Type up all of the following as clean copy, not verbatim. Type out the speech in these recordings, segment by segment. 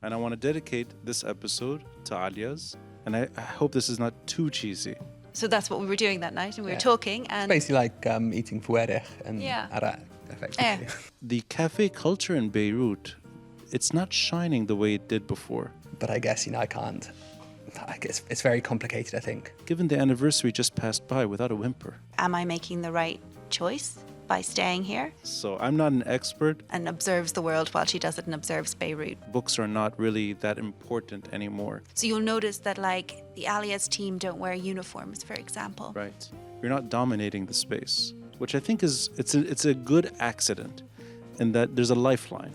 and I want to dedicate this episode to Aaliyah's. And I hope this is not too cheesy. So that's what we were doing that night, and we were talking. And it's basically like eating fouérech and arak, effectively. The cafe culture in Beirut, it's not shining the way it did before. But I guess, I guess it's very complicated, I think. Given the anniversary just passed by without a whimper. Am I making the right choice by staying here? So I'm not an expert. And observes the world while she does it and observes Beirut. Books are not really that important anymore. So you'll notice that the Aaliyah's team don't wear uniforms, for example. Right. You're not dominating the space, which I think it's a good accident in that there's a lifeline.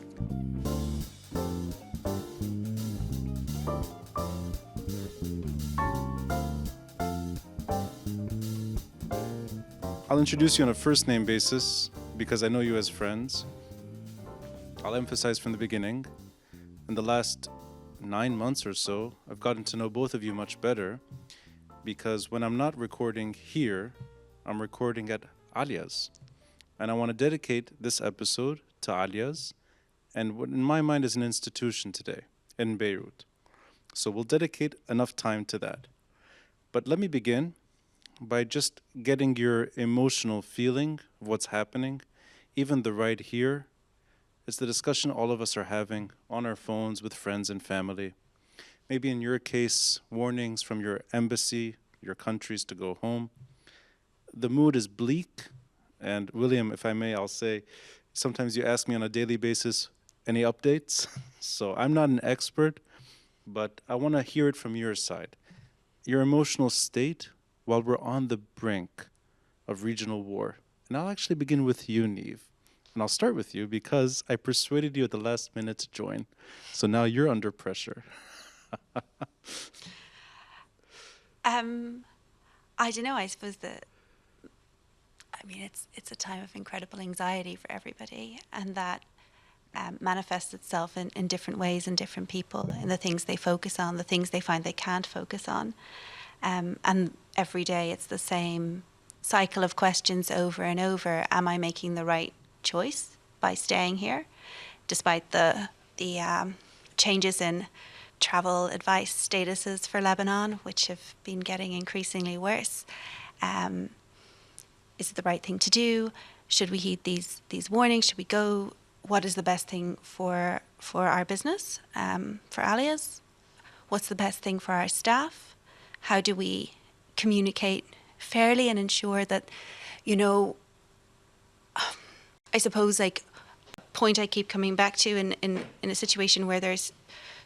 I'll introduce you on a first-name basis because I know you as friends. I'll emphasize from the beginning. In the last 9 months or so, I've gotten to know both of you much better because when I'm not recording here, I'm recording at Aaliyah's. And I want to dedicate this episode to Aaliyah's and what in my mind is an institution today in Beirut. So we'll dedicate enough time to that. But let me begin by just getting your emotional feeling of what's happening, even the right here. It's the discussion all of us are having on our phones with friends and family. Maybe in your case, warnings from your embassy, your countries to go home. The mood is bleak. And William, if I may, I'll say, sometimes you ask me on a daily basis, any updates? So I'm not an expert, but I want to hear it from your side. Your emotional state while we're on the brink of regional war. And I'll actually begin with you, Niamh. And I'll start with you because I persuaded you at the last minute to join. So now you're under pressure. I don't know, I suppose it's a time of incredible anxiety for everybody, and that manifests itself in different ways in different people, in the things they focus on, the things they find they can't focus on. And every day it's the same cycle of questions over and over. Am I making the right choice by staying here? Despite the changes in travel advice statuses for Lebanon, which have been getting increasingly worse. Is it the right thing to do? Should we heed these warnings? Should we go? What is the best thing for our business, for Aaliyah's? What's the best thing for our staff? How do we communicate fairly and ensure that, I suppose like a point I keep coming back to in a situation where there's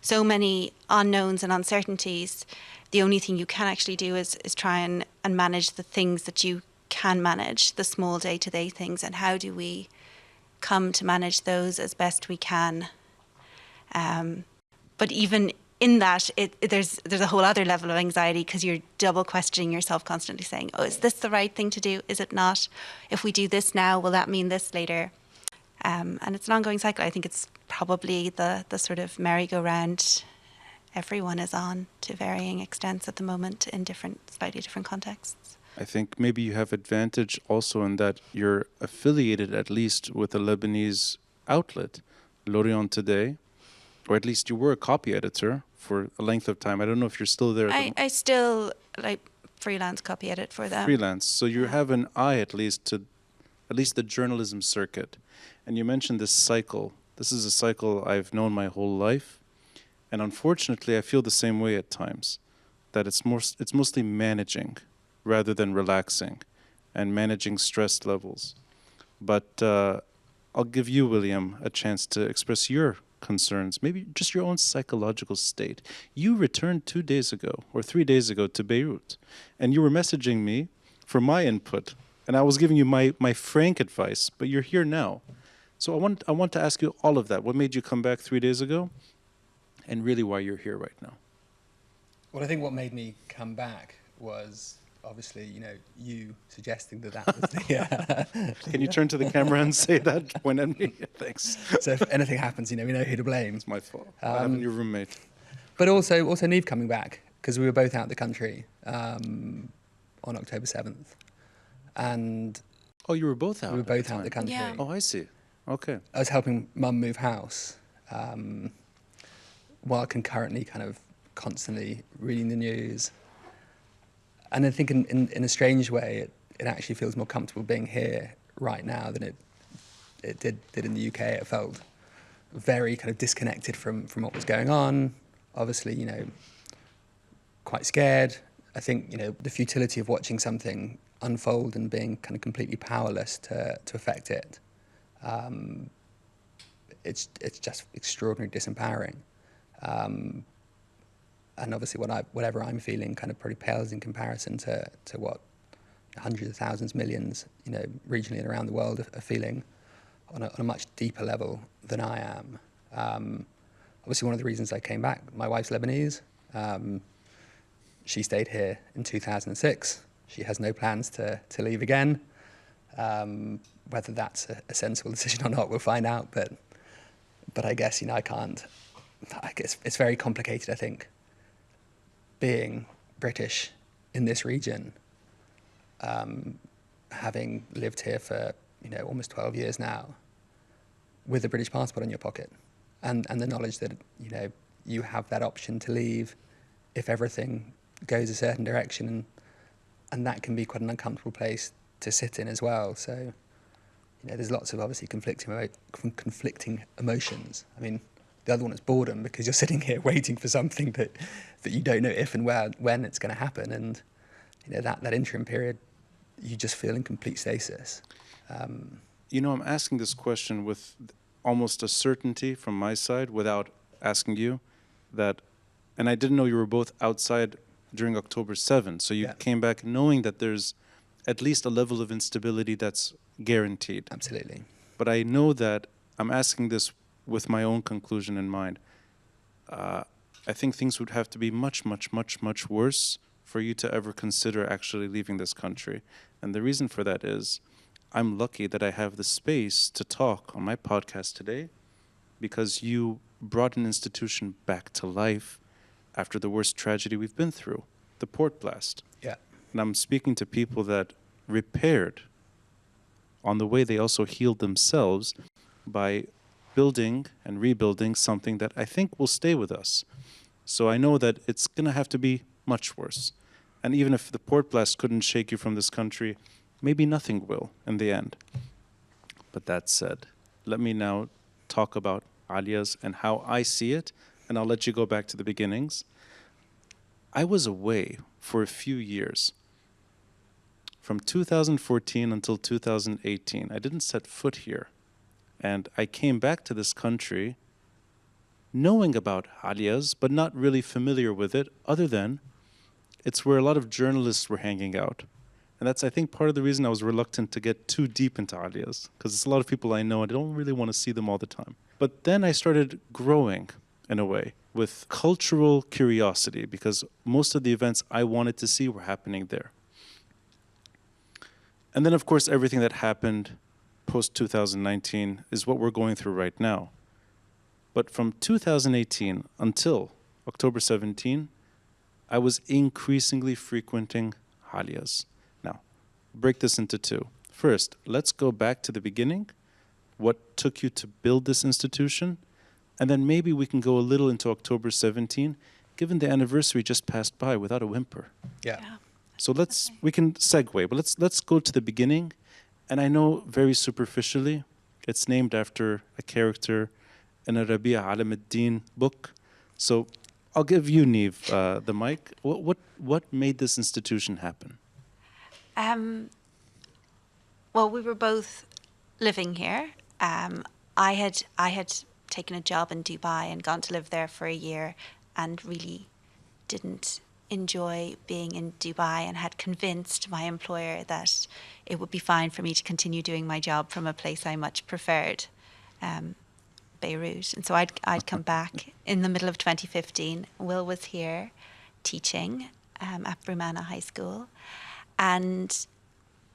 so many unknowns and uncertainties, the only thing you can actually do is try and manage the things that you can manage, the small day-to-day things, and how do we come to manage those as best we can. But even in that, there's a whole other level of anxiety because you're double questioning yourself constantly saying, oh, is this the right thing to do? Is it not? If we do this now, will that mean this later? And it's an ongoing cycle. I think it's probably the sort of merry-go-round everyone is on to varying extents at the moment in slightly different contexts. I think maybe you have advantage also in that you're affiliated at least with a Lebanese outlet, L'Orient Today, or at least you were a copy editor for a length of time. I don't know if you're still there. I still freelance copy edit for them. Freelance. So you have an eye at least to the journalism circuit. And you mentioned this cycle. This is a cycle I've known my whole life. And unfortunately, I feel the same way at times, that it's mostly managing rather than relaxing and managing stress levels. But I'll give you, William, a chance to express your concerns, maybe just your own psychological state. You returned 2 days ago or 3 days ago to Beirut, and you were messaging me for my input, and I was giving you my frank advice, but you're here now. So I want to ask you all of that. What made you come back 3 days ago, and really why you're here right now? Well, I think what made me come back was obviously, you suggesting that was the... Can you turn to the camera and say that? Point at me. Thanks. So if anything happens, we know who to blame. It's my fault. I having your roommate. But also Niamh coming back, because we were both out of the country on October 7th. And... Oh, you were both out? We were both out of the country. Yeah. Oh, I see. Okay. I was helping Mum move house. while concurrently kind of constantly reading the news. And I think in a strange way, it actually feels more comfortable being here right now than it did in the UK. It felt very kind of disconnected from what was going on. Obviously, you know, quite scared. I think, you know, the futility of watching something unfold and being kind of completely powerless to affect it. It's just extraordinarily disempowering. And obviously whatever I'm feeling kind of probably pales in comparison to what hundreds of thousands, millions, you know, regionally and around the world are feeling on a much deeper level than I am. Obviously one of the reasons I came back, my wife's Lebanese. She stayed here in 2006. She has no plans to leave again. Whether that's a sensible decision or not, we'll find out. But I guess, you know, I guess it's very complicated, I think, being British in this region, having lived here for, you know, almost 12 years now, with a British passport in your pocket, and the knowledge that, you know, you have that option to leave if everything goes a certain direction, and that can be quite an uncomfortable place to sit in as well. So, you know, there's lots of obviously conflicting emotions. I mean, the other one is boredom, because you're sitting here waiting for something that you don't know if and when it's going to happen, and, you know, that interim period, you just feel in complete stasis. You know, I'm asking this question with almost a certainty from my side without asking you that, and I didn't know you were both outside during October 7th, so you came back knowing that there's at least a level of instability that's guaranteed. Absolutely. But I know that I'm asking this with my own conclusion in mind. I think things would have to be much, much, much, much worse for you to ever consider actually leaving this country. And the reason for that is I'm lucky that I have the space to talk on my podcast today, because you brought an institution back to life after the worst tragedy we've been through, the port blast. Yeah. And I'm speaking to people that repaired on the way. They also healed themselves by building and rebuilding something that I think will stay with us. So I know that it's going to have to be much worse. And even if the port blast couldn't shake you from this country, maybe nothing will in the end. But that said, let me now talk about Aaliya's and how I see it, and I'll let you go back to the beginnings. I was away for a few years. From 2014 until 2018, I didn't set foot here. And I came back to this country knowing about Aaliya's, but not really familiar with it, other than it's where a lot of journalists were hanging out. And that's, I think, part of the reason I was reluctant to get too deep into Aaliya's, because it's a lot of people I know and I don't really want to see them all the time. But then I started growing, in a way, with cultural curiosity, because most of the events I wanted to see were happening there. And then, of course, everything that happened post-2019 is what we're going through right now. But from 2018 until October 17, I was increasingly frequenting Aaliya's. Now, break this into two. First, let's go back to the beginning. What took you to build this institution? And then maybe we can go a little into October 17, given the anniversary just passed by without a whimper. Yeah. So we can segue, but let's go to the beginning. And I know very superficially, it's named after a character in a Rabia Alam ad-Din book. So I'll give you, Niamh, the mic. What made this institution happen? Well, we were both living here. I had taken a job in Dubai and gone to live there for a year, and really didn't enjoy being in Dubai, and had convinced my employer that it would be fine for me to continue doing my job from a place I much preferred, Beirut. And so I'd come back in the middle of 2015. Will was here teaching at Brumana High School, and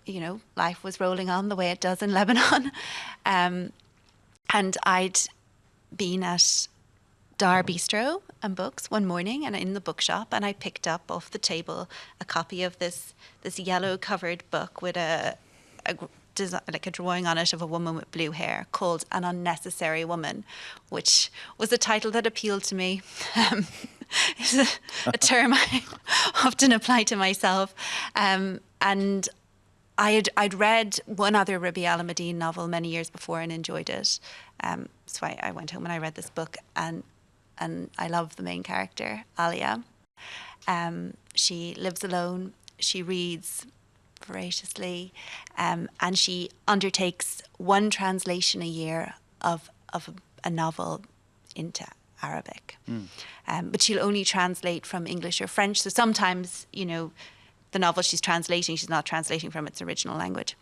you know, life was rolling on the way it does in Lebanon. And I'd been at Dar Bistro and Books one morning, and in the bookshop, and I picked up off the table a copy of this yellow covered book with a like a drawing on it of a woman with blue hair called An Unnecessary Woman, which was a title that appealed to me. It's a term I often apply to myself. And I'd read one other Rabi al-Madin novel many years before and enjoyed it. So I went home and I read this book, and I love the main character, Aaliyah. She lives alone. She reads voraciously, and she undertakes one translation a year of a novel into Arabic. But she'll only translate from English or French. So sometimes, the novel she's translating, she's not translating from its original language.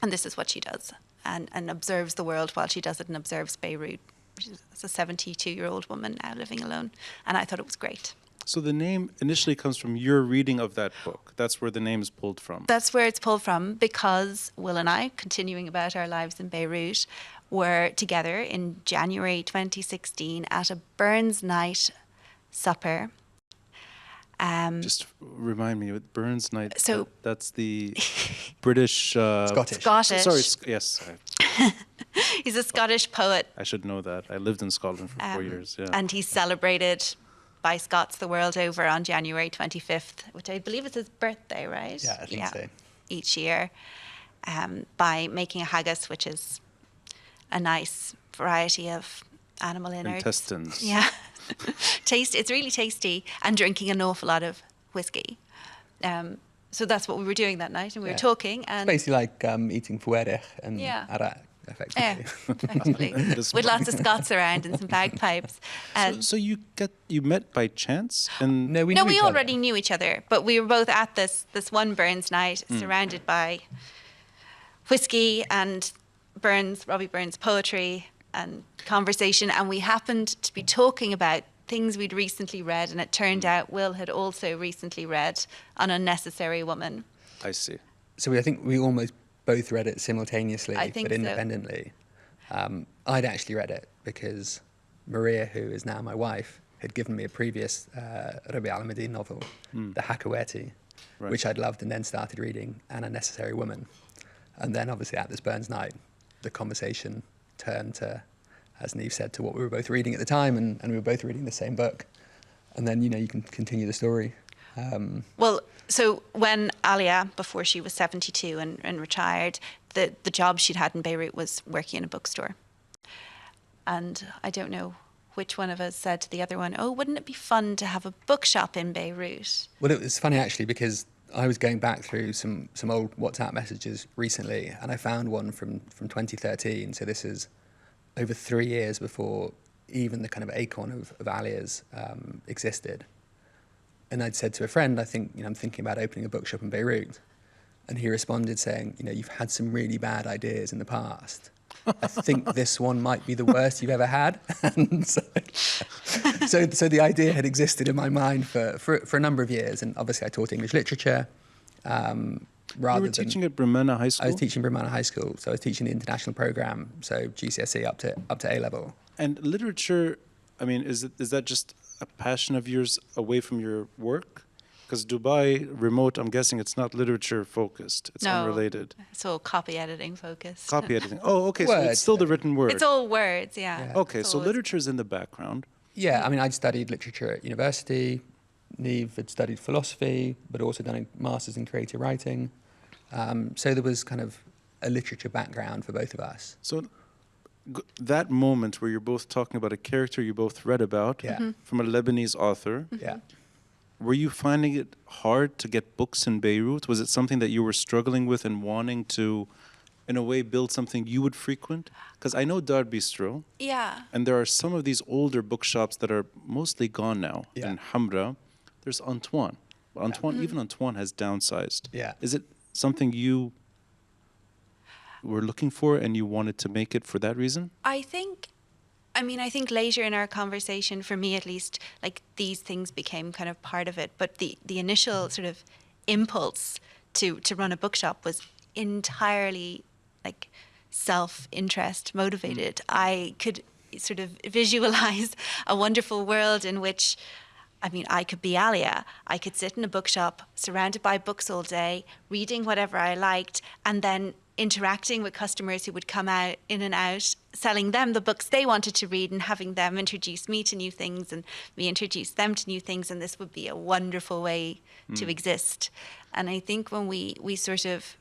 And this is what she does, and observes the world while she does it, and observes Beirut. She's a 72-year-old woman now living alone. And I thought it was great. So the name initially comes from your reading of that book. That's where the name is pulled from. That's where it's pulled from, because Will and I, continuing about our lives in Beirut, were together in January 2016 at a Burns night supper. Just remind me, with Burns Night, So that's the British... Scottish. Sorry, yes. He's a Scottish poet. I should know that. I lived in Scotland for 4 years, yeah. And he's celebrated by Scots the world over on January 25th, which I believe is his birthday, right? Yeah, I think so. Each year, by making a haggis, which is a nice variety of animal innards. Intestines. Yeah. It's really tasty, and drinking an awful lot of whiskey. So that's what we were doing that night, and we were talking. And it's basically like eating fuerich and arak, effectively. Yeah, effectively. With lots of Scots around and some bagpipes. So you met by chance? And No, we already knew each other, but we were both at this one Burns night, surrounded by whiskey and Robbie Burns poetry and conversation, and we happened to be talking about things we'd recently read, and it turned out Will had also recently read An Unnecessary Woman. I see. So I think we almost both read it simultaneously, I think but independently. I'd actually read it because Maria, who is now my wife, had given me a previous Rabi al-Madin novel, The Hakawati, which I'd loved, and then started reading An Unnecessary Woman. And then obviously at this Burns night, the conversation turned to, as Niamh said, to what we were both reading at the time, and we were both reading the same book. And then, you can continue the story. Well, so when Aaliyah, before she was 72 and retired, the job she'd had in Beirut was working in a bookstore. And I don't know which one of us said to the other one, oh, wouldn't it be fun to have a bookshop in Beirut? Well, it was funny, actually, because I was going back through some old WhatsApp messages recently, and I found one from 2013. So this is over 3 years before even the kind of acorn of Aaliyah's existed. And I'd said to a friend, I'm thinking about opening a bookshop in Beirut. And he responded saying, you've had some really bad ideas in the past. I think this one might be the worst you've ever had. And so the idea had existed in my mind for a number of years. And obviously I taught English literature. You were teaching at Bremana High School? I was teaching Bremana High School. So I was teaching the international program, so GCSE up to A-level. And literature, is that just a passion of yours away from your work? Because Dubai remote, I'm guessing it's not literature focused. It's unrelated. It's all copy editing focused. Copy editing. Oh, okay. So it's still the written word. It's all words, yeah. Okay, so literature is in the background. Yeah, I'd studied literature at university. Niamh had studied philosophy, but also done a master's in creative writing. So there was kind of a literature background for both of us. So that moment where you're both talking about a character you both read about from a Lebanese author. Yeah. Were you finding it hard to get books in Beirut? Was it something that you were struggling with and wanting to, in a way, build something you would frequent? Because I know Dar Bistro. Yeah. And there are some of these older bookshops that are mostly gone now. Yeah. In Hamra, there's Antoine. Even Antoine has downsized. Yeah. Is it something you were looking for and you wanted to make it for that reason? I think later in our conversation, for me at least, like these things became kind of part of it. But the initial sort of impulse to run a bookshop was entirely like self-interest motivated. I could sort of visualize a wonderful world in which, I could be Aaliyah. I could sit in a bookshop surrounded by books all day, reading whatever I liked, and then interacting with customers who would come out in and out, selling them the books they wanted to read and having them introduce me to new things and me introduce them to new things. And this would be a wonderful way to exist. And I think when we sort of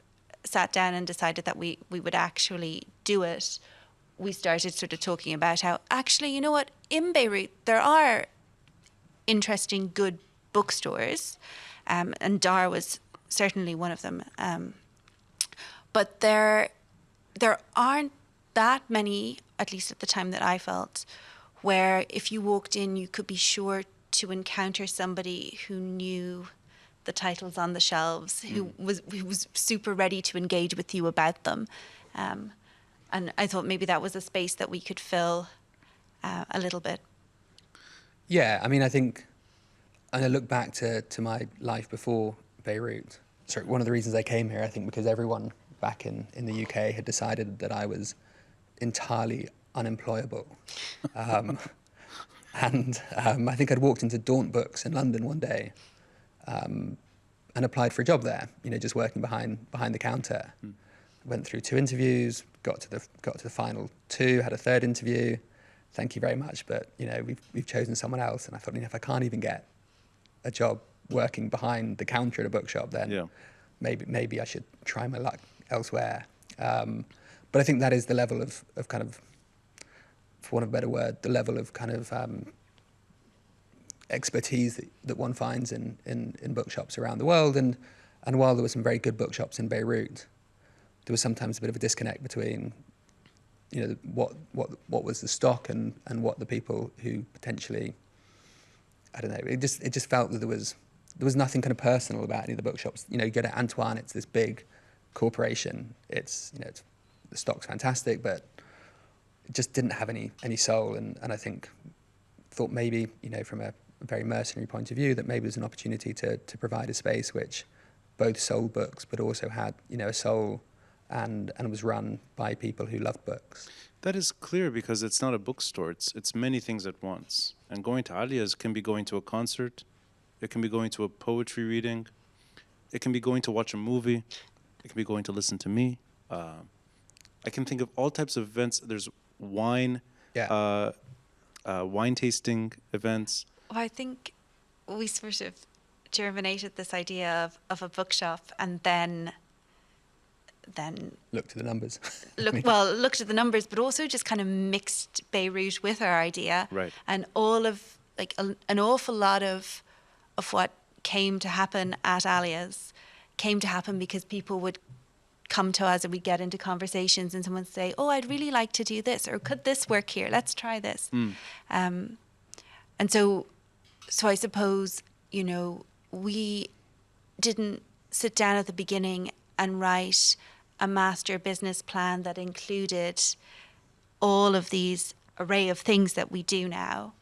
sat down and decided that we would actually do it, we started sort of talking about how actually, you know what, in Beirut, there are interesting, good bookstores. And Dar was certainly one of them. But there aren't that many, at least at the time that I felt, where if you walked in, you could be sure to encounter somebody who knew the titles on the shelves, who was super ready to engage with you about them. And I thought maybe that was a space that we could fill a little bit. Yeah, I mean, I think, and I look back to my life before Beirut. So one of the reasons I came here, I think, because everyone back in the UK had decided that I was entirely unemployable. And I think I'd walked into Daunt Books in London one day and applied for a job there, just working behind the counter. Went through 2 interviews, got to the final 2, had a 3rd interview. Thank you very much, but we've chosen someone else. And I thought, if I can't even get a job working behind the counter at a bookshop, then maybe I should try my luck elsewhere. But I think that is the level of kind of, for want of a better word, the level of kind of expertise that one finds in bookshops around the world. And while there were some very good bookshops in Beirut, there was sometimes a bit of a disconnect between what was the stock and what the people who potentially, I don't know, it just felt that there was nothing kind of personal about any of the bookshops. You go to Antoine, it's this big corporation. It's the stock's fantastic, but it just didn't have any soul. And I thought maybe, from a very mercenary point of view, that maybe there's an opportunity to provide a space which both sold books but also had, a soul and was run by people who loved books. That is clear because it's not a bookstore. It's many things at once. And going to Aaliyah's can be going to a concert. It can be going to a poetry reading. It can be going to watch a movie. It can be going to listen to me. I can think of all types of events. There's wine, wine tasting events. Well, I think we sort of germinated this idea of a bookshop and then looked at the numbers. Looked at the numbers, but also just kind of mixed Beirut with our idea. Right. And all of an awful lot of what came to happen at Aaliyah's came to happen because people would come to us and we'd get into conversations and someone would say, oh, I'd really like to do this, or could this work here? Let's try this. And so I suppose, we didn't sit down at the beginning and write a master business plan that included all of these array of things that we do now.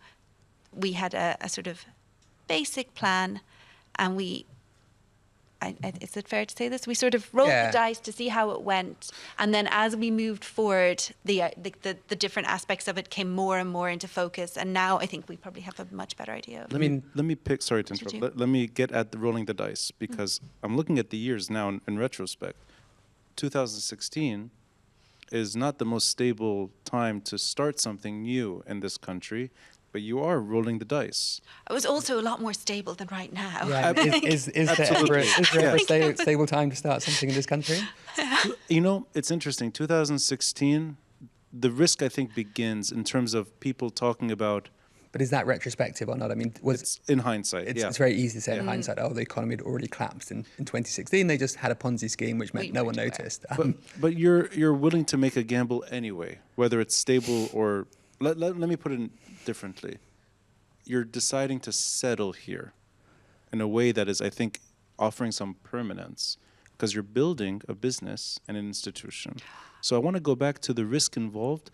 We had a sort of basic plan, and is it fair to say this? We sort of rolled the dice to see how it went, and then as we moved forward, the different aspects of it came more and more into focus. And now I think we probably have a much better idea. Let me pick. Sorry to interrupt. Let me get at the rolling the dice because I'm looking at the years now in retrospect. 2016 is not the most stable time to start something new in this country. But you are rolling the dice. It was also a lot more stable than right now. Yeah, is there ever a stable time to start something in this country? It's interesting. 2016, the risk, I think, begins in terms of people talking about... But is that retrospective or not? I mean, it's in hindsight, it's very easy to say in hindsight, the economy had already collapsed. In 2016, they just had a Ponzi scheme, which meant no one noticed. But you're willing to make a gamble anyway, whether it's stable or... Let me put it differently. You're deciding to settle here in a way that is, I think, offering some permanence because you're building a business and an institution. So I want to go back to the risk involved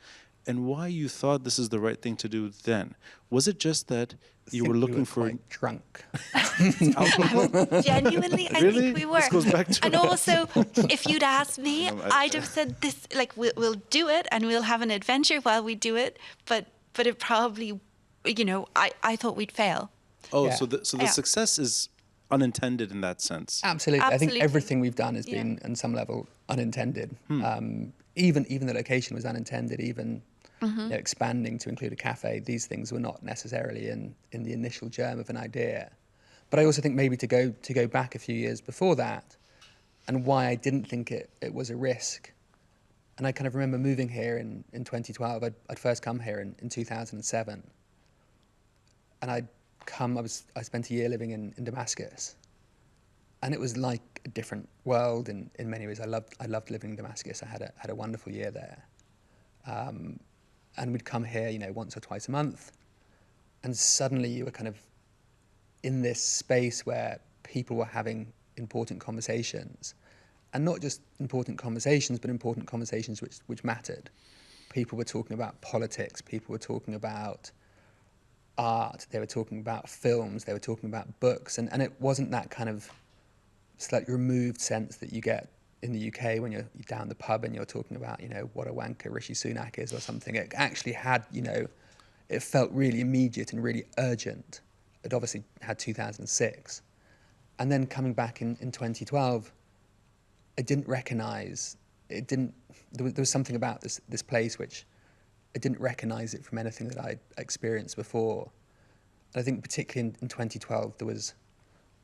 and why you thought this is the right thing to do then. Was it just that you were looking for... quite drunk. Genuinely, I Really? think we were. This goes back to... And also, if you'd asked me, I'd have said this, we'll do it and we'll have an adventure while we do it, but it probably, I thought we'd fail. Oh, Yeah. so the success is unintended in that sense. Absolutely. I think everything we've done has Yeah. been, on some level, unintended. Even the location was unintended. Even expanding to include a cafe, these things were not necessarily in the initial germ of an idea. But I also think maybe to go back a few years before that, and why I didn't think it was a risk. And I kind of remember moving here in 2012. I'd first come here in 2007, and I spent a year living in Damascus, and it was like a different world in many ways. I loved living in Damascus. I had a wonderful year there, and we'd come here, once or twice a month, and suddenly you were kind of in this space where people were having important conversations, and not just important conversations, but important conversations which mattered. People were talking about politics. People were talking about art. They were talking about films. They were talking about books, and it wasn't that kind of slightly removed sense that you get in the UK when you're down the pub and you're talking about, what a wanker Rishi Sunak is or something. It actually had, it felt really immediate and really urgent. It obviously had 2006. And then coming back in 2012, I didn't recognise, there was something about this place which I didn't recognise it from anything that I'd experienced before. And I think particularly in 2012, there was,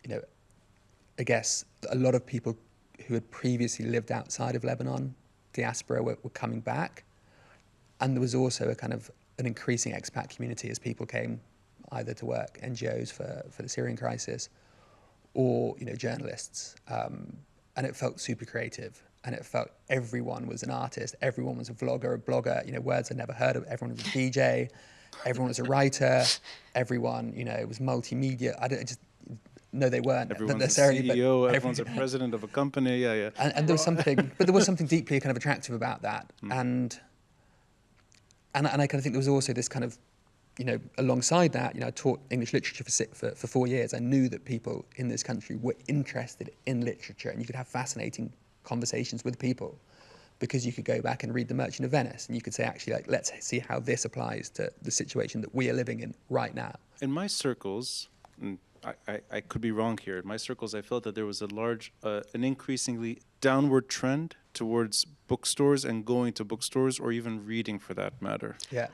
I guess, a lot of people who had previously lived outside of Lebanon, diaspora, were coming back. And there was also an increasing expat community as people came either to work, NGOs for the Syrian crisis, or, journalists. And it felt super creative. And it felt everyone was an artist. Everyone was a vlogger, a blogger, words I'd never heard of. Everyone was a DJ. Everyone was a writer. Everyone, was multimedia. No, they weren't Everyone's necessarily. a CEO, but everyone's a president of a company, yeah. And there was something deeply kind of attractive about that. And I kind of think there was also this kind of, alongside that, I taught English literature for 4 years. I knew that people in this country were interested in literature, and you could have fascinating conversations with people because you could go back and read The Merchant of Venice, and you could say, actually, let's see how this applies to the situation that we are living in right now. In my circles, I could be wrong here. In my circles, I felt that there was an increasingly downward trend towards bookstores and going to bookstores, or even reading for that matter. Yeah.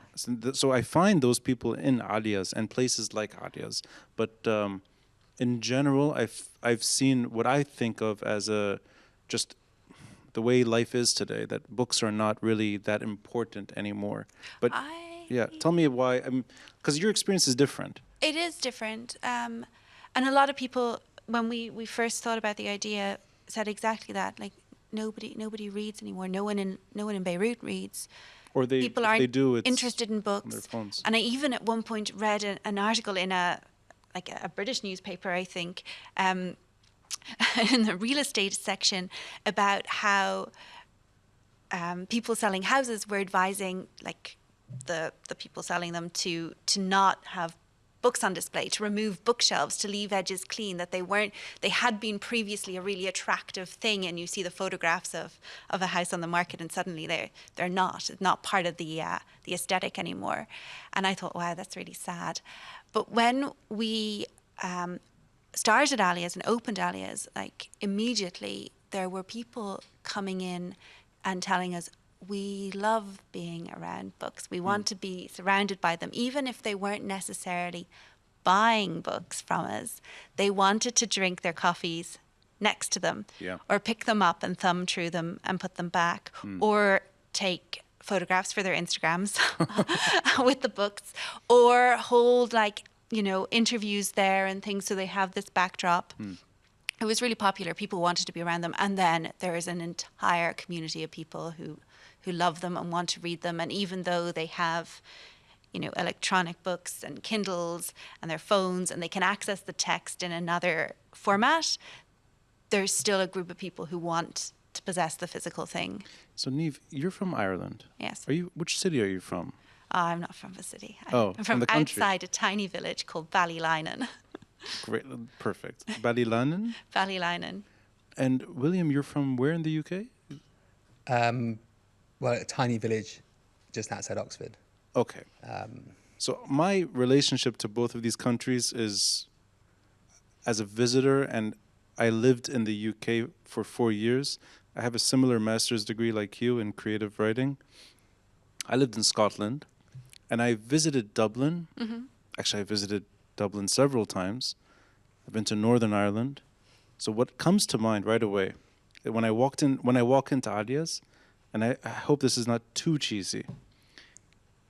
So I find those people in Aaliyah's and places like Aaliyah's, but in general, I've seen what I think of as just the way life is today, that books are not really that important anymore. But tell me why. Because your experience is different. It is different. And a lot of people, when we first thought about the idea, said exactly that. Like, nobody reads anymore. No one in Beirut reads. Or people aren't do, it's interested in books. On their phones. And I even at one point read an article in a British newspaper, I think, in the real estate section, about how people selling houses were advising, like, the people selling them to not have books on display, to remove bookshelves, to leave edges clean, that they had been previously a really attractive thing, and you see the photographs of a house on the market and suddenly they're not part of the aesthetic anymore. And I thought, wow, that's really sad. But when we started Aaliyah's and opened Aaliyah's, like, immediately there were people coming in and telling us, we love being around books. We want to be surrounded by them, even if they weren't necessarily buying books from us. They wanted to drink their coffees next to them, or pick them up and thumb through them and put them back, or take photographs for their Instagrams with the books, or hold interviews there and things, so they have this backdrop. It was really popular. People wanted to be around them. And then there is an entire community of people who love them and want to read them. And even though they have, electronic books and Kindles and their phones, and they can access the text in another format, there's still a group of people who want to possess the physical thing. So Niamh, you're from Ireland. Yes. Which city are you from? I'm not from a city. I'm from the country. Outside a tiny village called Ballylinan. Great, perfect. Ballylinan? Ballylinan. And William, you're from where in the UK? Well, a tiny village just outside Oxford. Okay. So my relationship to both of these countries is, as a visitor, and I lived in the UK for 4 years. I have a similar master's degree like you in creative writing. I lived in Scotland, and I visited Dublin. Actually, I visited Dublin several times. I've been to Northern Ireland. So what comes to mind right away, when I walk into Aaliya's, and I hope this is not too cheesy,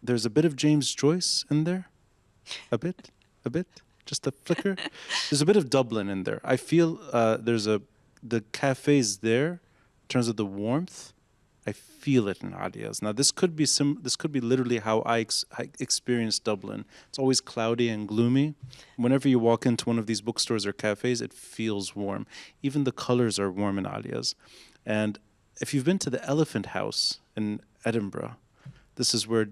there's a bit of James Joyce in there. A bit, just a flicker. There's a bit of Dublin in there. I feel the cafes there, in terms of the warmth, I feel it in Aaliya's. Now this could be literally how I experienced Dublin. It's always cloudy and gloomy. Whenever you walk into one of these bookstores or cafes, it feels warm. Even the colors are warm in Aaliya's. And if you've been to the Elephant House in Edinburgh, this is where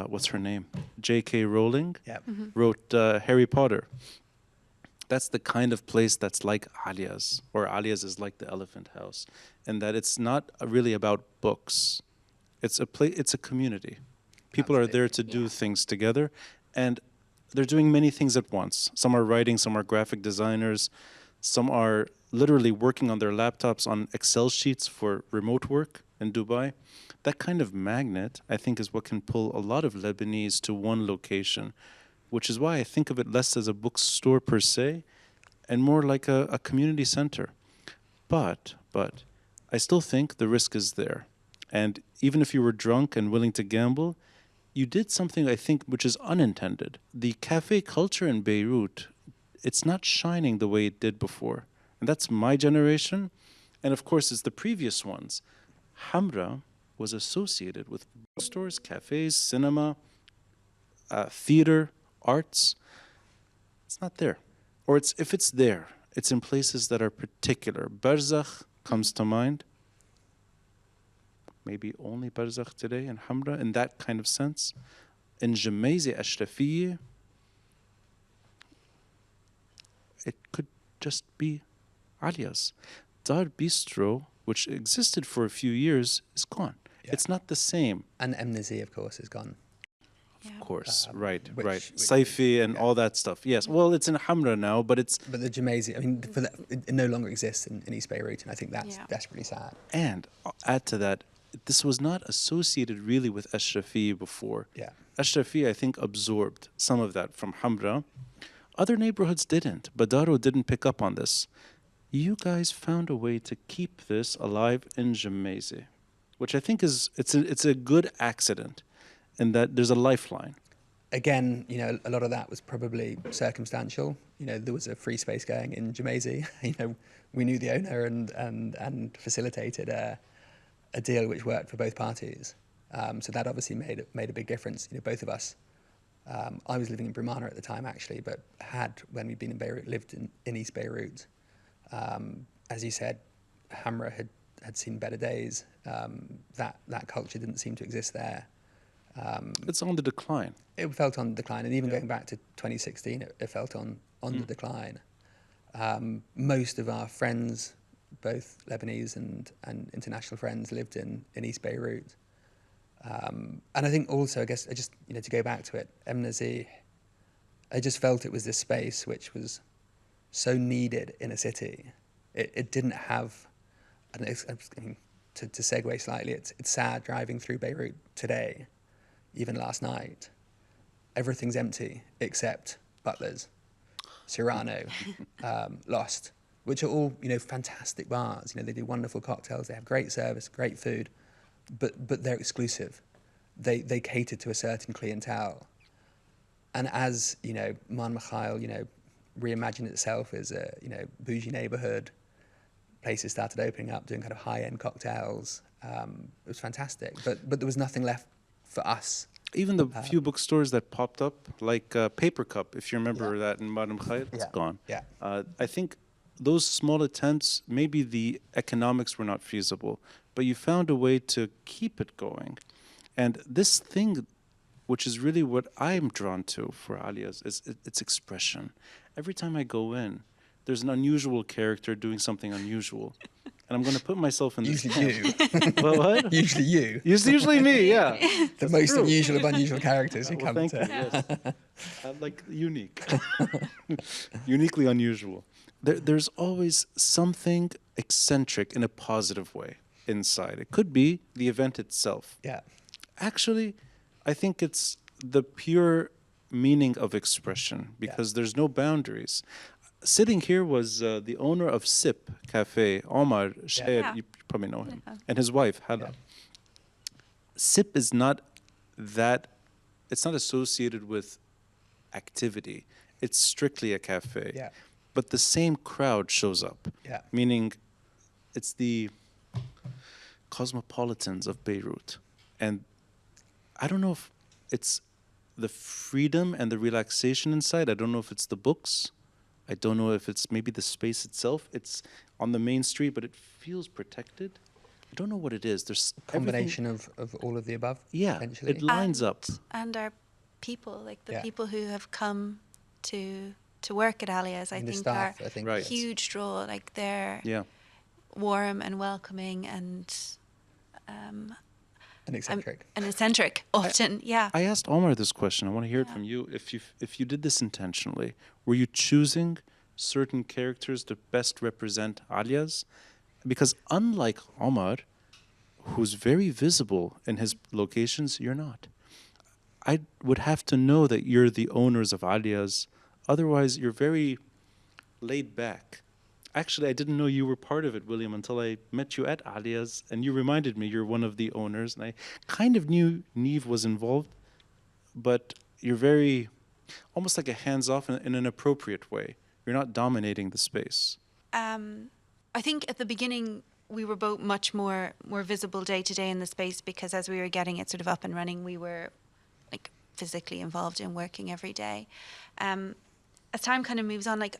what's her name? J.K. Rowling wrote Harry Potter. That's the kind of place that's like Aaliya's, or Aaliya's is like the Elephant House, in that it's not really about books. It's a community. People are there to do things together, and they're doing many things at once. Some are writing, some are graphic designers, some are literally working on their laptops on Excel sheets for remote work in Dubai. That kind of magnet, I think, is what can pull a lot of Lebanese to one location, which is why I think of it less as a bookstore per se and more like a community center. But I still think the risk is there. And even if you were drunk and willing to gamble, you did something, I think, which is unintended. The cafe culture in Beirut, it's not shining the way it did before. And that's my generation. And of course, it's the previous ones. Hamra was associated with bookstores, cafes, cinema, theater, arts. It's not there. Or if it's there, it's in places that are particular. Barzakh comes to mind. Maybe only Barzakh today in Hamra in that kind of sense. In Jamaisi Ashrafiyya, it could just be Aaliya's. Dar Bistro, which existed for a few years, is gone. Yeah. It's not the same. And MTV, of course, is gone. Of course, right. Saifi and all that stuff. Yes, well, it's in Hamra now, but it's... But the Jamaisi, I mean, it no longer exists in East Beirut, and I think that's desperately sad. And add to that, this was not associated really with Ashrafi before. Yeah. Ashrafi, I think, absorbed some of that from Hamra. Other neighborhoods didn't. Badaro didn't pick up on this. You guys found a way to keep this alive in Jamaisi, which I think it's a good accident, in that there's a lifeline. Again, a lot of that was probably circumstantial. There was a free space going in Jamaisi. We knew the owner and facilitated a deal which worked for both parties. So that obviously made a big difference. Both of us. I was living in Brumana at the time, actually, but when we'd been in Beirut, lived in East Beirut. As you said, Hamra had seen better days. That culture didn't seem to exist there. It's on the decline. It felt on the decline, and even going back to 2016, it felt on the decline. Most of our friends, both Lebanese and international friends, lived in East Beirut. And I think also, I guess, to go back to it, MTV, I just felt it was this space which was so needed in a city. It didn't have, to segue slightly, it's sad driving through Beirut today, even last night. Everything's empty except Butler's, Cyrano, Lost, which are all, fantastic bars. They do wonderful cocktails, they have great service, great food, but they're exclusive. They cater to a certain clientele. And as, Man Michel, reimagined itself as a, bougie neighborhood, places started opening up, doing kind of high-end cocktails. It was fantastic, but there was nothing left for us. Even the few bookstores that popped up, like Paper Cup, if you remember that in Madam Khair, it's gone. Yeah. I think those small attempts, maybe the economics were not feasible, but you found a way to keep it going. And this thing, which is really what I'm drawn to for Aaliya's, is its expression. Every time I go in, there's an unusual character doing something unusual. And I'm going to put myself in this Usually camp. you. What? Usually you. Usually me, yeah. The most unusual of unusual characters who Well, come thank to. you, yes. Like unique. Uniquely unusual. There's always something eccentric in a positive way inside. It could be the event itself. Yeah. Actually, I think it's the pure meaning of expression because there's no boundaries. Sitting here was the owner of Sip Cafe, Omar Sher, Yeah. you probably know him, Yeah. and his wife, Hala. Yeah. Sip is not that, it's not associated with activity. It's strictly a cafe. Yeah. But the same crowd shows up. Yeah. Meaning it's the cosmopolitans of Beirut. And I don't know if it's the freedom and the relaxation inside. I don't know if it's the books. I don't know if it's maybe the space itself. It's on the main street, but it feels protected. I don't know what it is. There's Combination of all of the above. yeah, Potentially. it lines up. And our people, like the Yeah. people who have come to work at Aaliya's, I And the think staff, are I think. Right. that's- huge draw. Like they're Yeah. warm and welcoming and And eccentric. eccentric often. Yeah. I asked Omar this question. I want to hear it from you. If you did this intentionally, were you choosing certain characters to best represent Aaliya's? Because unlike Omar, who's very visible in his locations, you're not. I would have to know that you're the owners of Aaliya's. Otherwise, you're very laid back. Actually, I didn't know you were part of it, William, until I met you at Aaliya's, and you reminded me you're one of the owners, and I kind of knew Niamh was involved, but you're very, almost like a hands-off in an appropriate way. You're not dominating the space. I think at the beginning we were both much more visible day to day in the space because as we were getting it sort of up and running, we were like physically involved in working every day. As time kind of moves on, like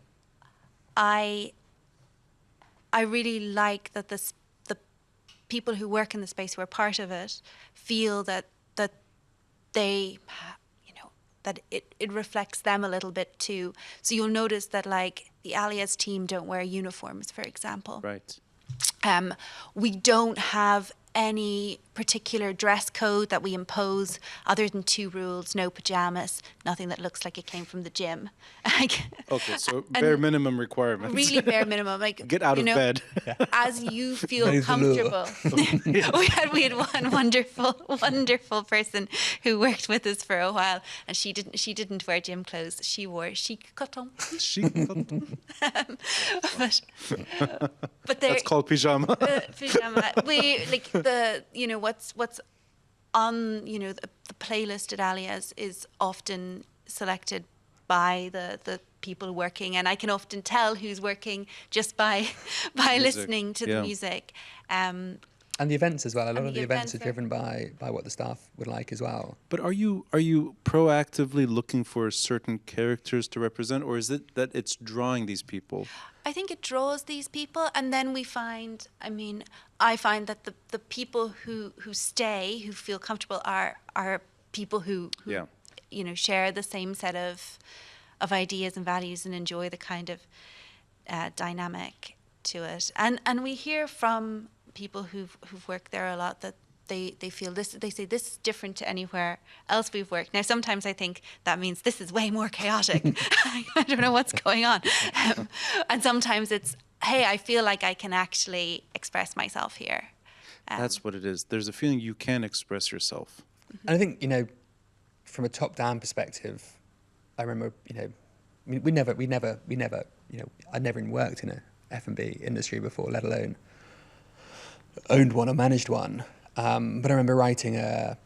I really like that the people who work in the space who are part of it feel that they, you know, that it reflects them a little bit too. So you'll notice that like the Aaliya's team don't wear uniforms, for example. Right. We don't have any particular dress code that we impose other than 2 rules: no pajamas, nothing that looks like it came from the gym. Okay, so And bare minimum requirements. really bare minimum. Like Get out you of know, bed. as you feel Raise the lure. comfortable. we had one wonderful person who worked with us for a while, and she didn't wear gym clothes. She wore chic coton. But That's called pyjama. Pyjama. We like the what's on the playlist at Aaliya's is often selected by the people working, and I can often tell who's working just by listening to the music. And the events as well. A lot And of the the events are events driven by what the staff would like as well. But are you proactively looking for certain characters to represent, or is it that it's drawing these people? I think it draws these people, and then we find, I find that the people who stay, who feel comfortable, are people who share the same set of ideas and values and enjoy the kind of dynamic to it. And we hear from people who've worked there a lot that they feel this, they say this is different to anywhere else we've worked. Now, sometimes I think that means this is way more chaotic. I don't know what's going on. And sometimes it's, hey, I feel like I can actually express myself here. That's what it is. There's a feeling you can express yourself. And I think, from a top-down perspective, I remember, we never, I'd never even worked in a F&B industry before, let alone owned one or managed one. But I remember writing a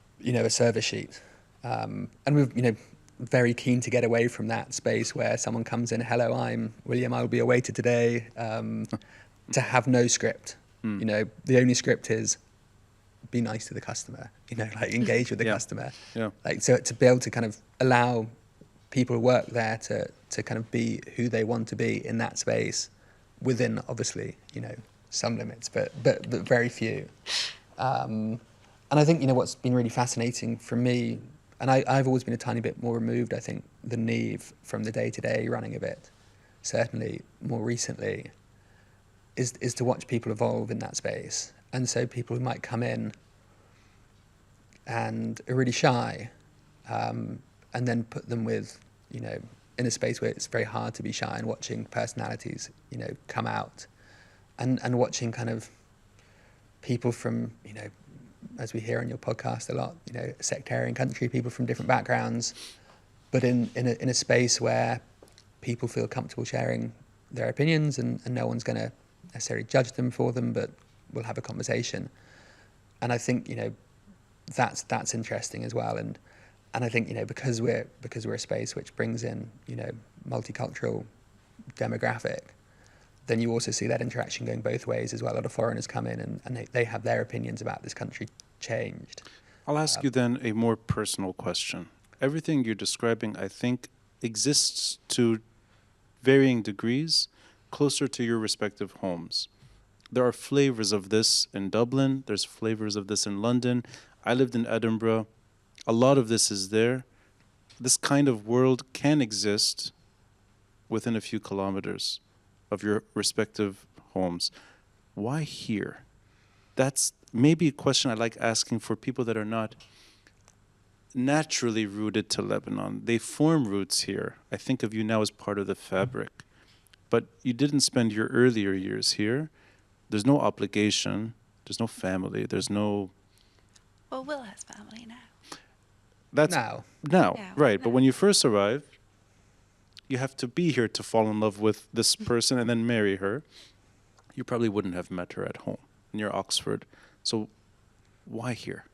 service sheet, and we were, very keen to get away from that space where someone comes in, hello, I'm William, I will be a waiter today, to have no script. The only script is be nice to the customer, engage with the customer. Yeah. So to be able to kind of allow people who work there to kind of be who they want to be in that space within, obviously, some limits, but very few. And I think, what's been really fascinating for me, and I've always been a tiny bit more removed, I think, than Niamh from the day-to-day running of it, certainly more recently, is to watch people evolve in that space. And so people who might come in and are really shy, and then put them with, in a space where it's very hard to be shy, and watching personalities, come out, and watching kind of people from, as we hear on your podcast a lot, a sectarian country, people from different backgrounds, but in a space where people feel comfortable sharing their opinions, and no one's going to necessarily judge them for them, but we'll have a conversation. And I think, that's interesting as well. And I think, because we're a space which brings in, multicultural demographic, then you also see that interaction going both ways as well. A lot of foreigners come in and they have their opinions about this country changed. I'll ask you then a more personal question. Everything you're describing, I think, exists to varying degrees closer to your respective homes. There are flavors of this in Dublin. There's flavors of this in London. I lived in Edinburgh. A lot of this is there. This kind of world can exist within a few kilometers of your respective homes. Why here? That's maybe a question I like asking for people that are not naturally rooted to Lebanon. They form roots here. I think of you now as part of the fabric. But you didn't spend your earlier years here. There's no obligation. There's no family. There's no... Well, Will has family now. That's now, yeah, right. But when you first arrived, you have to be here to fall in love with this person and then marry her. You probably wouldn't have met her at home near Oxford. So why here?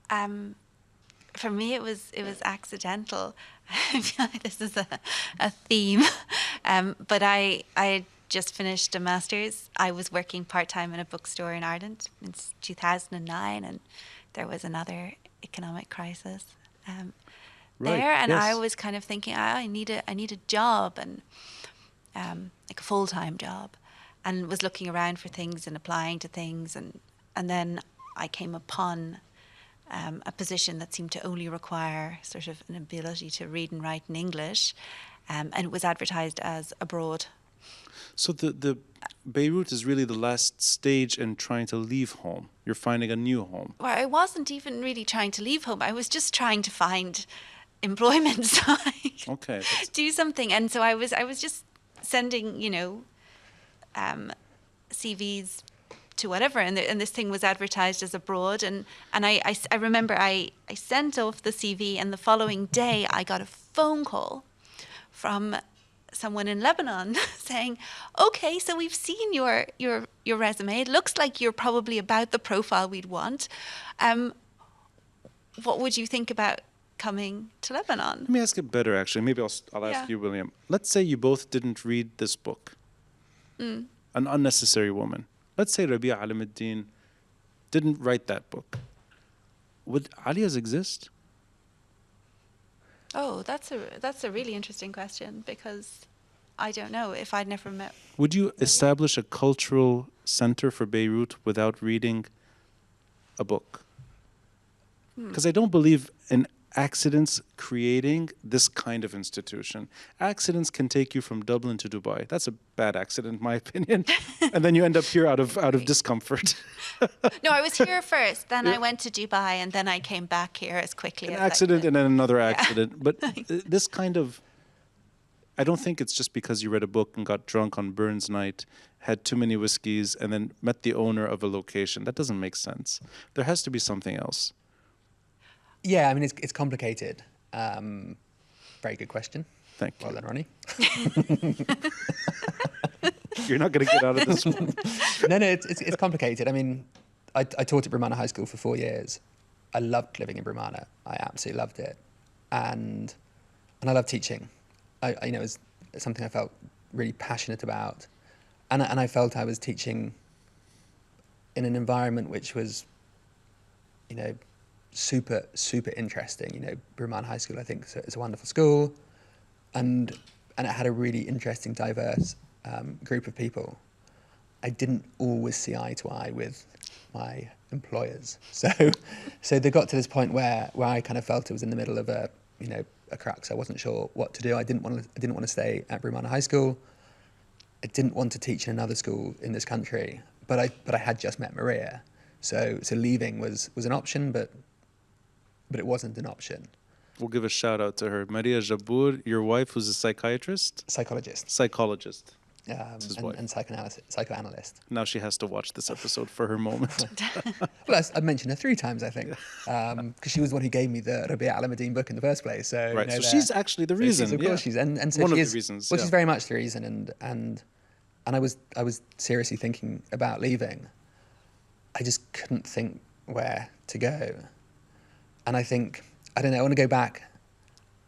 For me, it was accidental. I feel like this is a theme. But I had just finished a master's. I was working part-time in a bookstore in Ireland. It's 2009, and there was another economic crisis there. And yes. I was kind of thinking, I need a job, and like a full-time job, and was looking around for things and applying to things, and then I came upon a position that seemed to only require sort of an ability to read and write in English, and it was advertised as abroad. So the Beirut is really the last stage in trying to leave home. You're finding a new home. Well, I wasn't even really trying to leave home. I was just trying to find employment, so Okay. do something. And so I was just sending, CVs to whatever, and this thing was advertised as abroad, and I remember I sent off the CV, and the following day I got a phone call from someone in Lebanon saying, okay, so we've seen your resume. It looks like you're probably about the profile we'd want. What would you think about coming to Lebanon? Let me ask it better, actually. Maybe I'll ask you, William. Let's say you both didn't read this book. An Unnecessary Woman. Let's say Rabia Alamuddin didn't write that book. Would Aaliyah's exist? Oh, that's a really interesting question, because I don't know if I'd never met. Would you establish a cultural center for Beirut without reading a book? Because I don't believe in accidents creating this kind of institution. Accidents can take you from Dublin to Dubai. That's a bad accident, in my opinion. And then you end up here out of discomfort. No, I was here first. Then I went to Dubai, and then I came back here as quickly as An accident I could. and then another accident. But this kind of, I don't think it's just because you read a book and got drunk on Burns night, had too many whiskeys, and then met the owner of a location. That doesn't make sense. There has to be something else. Yeah, I mean, it's complicated. Very good question. Thank you. Well done, Ronnie. You're not going to get out of this one. No, it's complicated. I mean, I taught at Brumana High School for 4 years. I loved living in Brumana. I absolutely loved it. And I love teaching. It was something I felt really passionate about. And I felt I was teaching in an environment which was, super, super interesting. Brumana High School, I think, is a wonderful school. And it had a really interesting, diverse group of people. I didn't always see eye to eye with my employers. So they got to this point where I kind of felt it was in the middle of a crux. I wasn't sure what to do. I didn't want to stay at Brumana High School. I didn't want to teach in another school in this country, but I had just met Maria, so leaving was an option, but it wasn't an option. We'll give a shout out to her. Maria Jabour, your wife, who's a psychiatrist? Psychologist. And psychoanalyst. Now she has to watch this episode for her moment. Well, I mentioned her 3 times, I think, because she was the one who gave me the Rabia Al-Madin book in the first place. So, right, so she's actually the reason. Of course she's, and so one she of is, the reasons. Well, she's very much the reason, and I was seriously thinking about leaving. I just couldn't think where to go, and I think, I don't know, I want to go back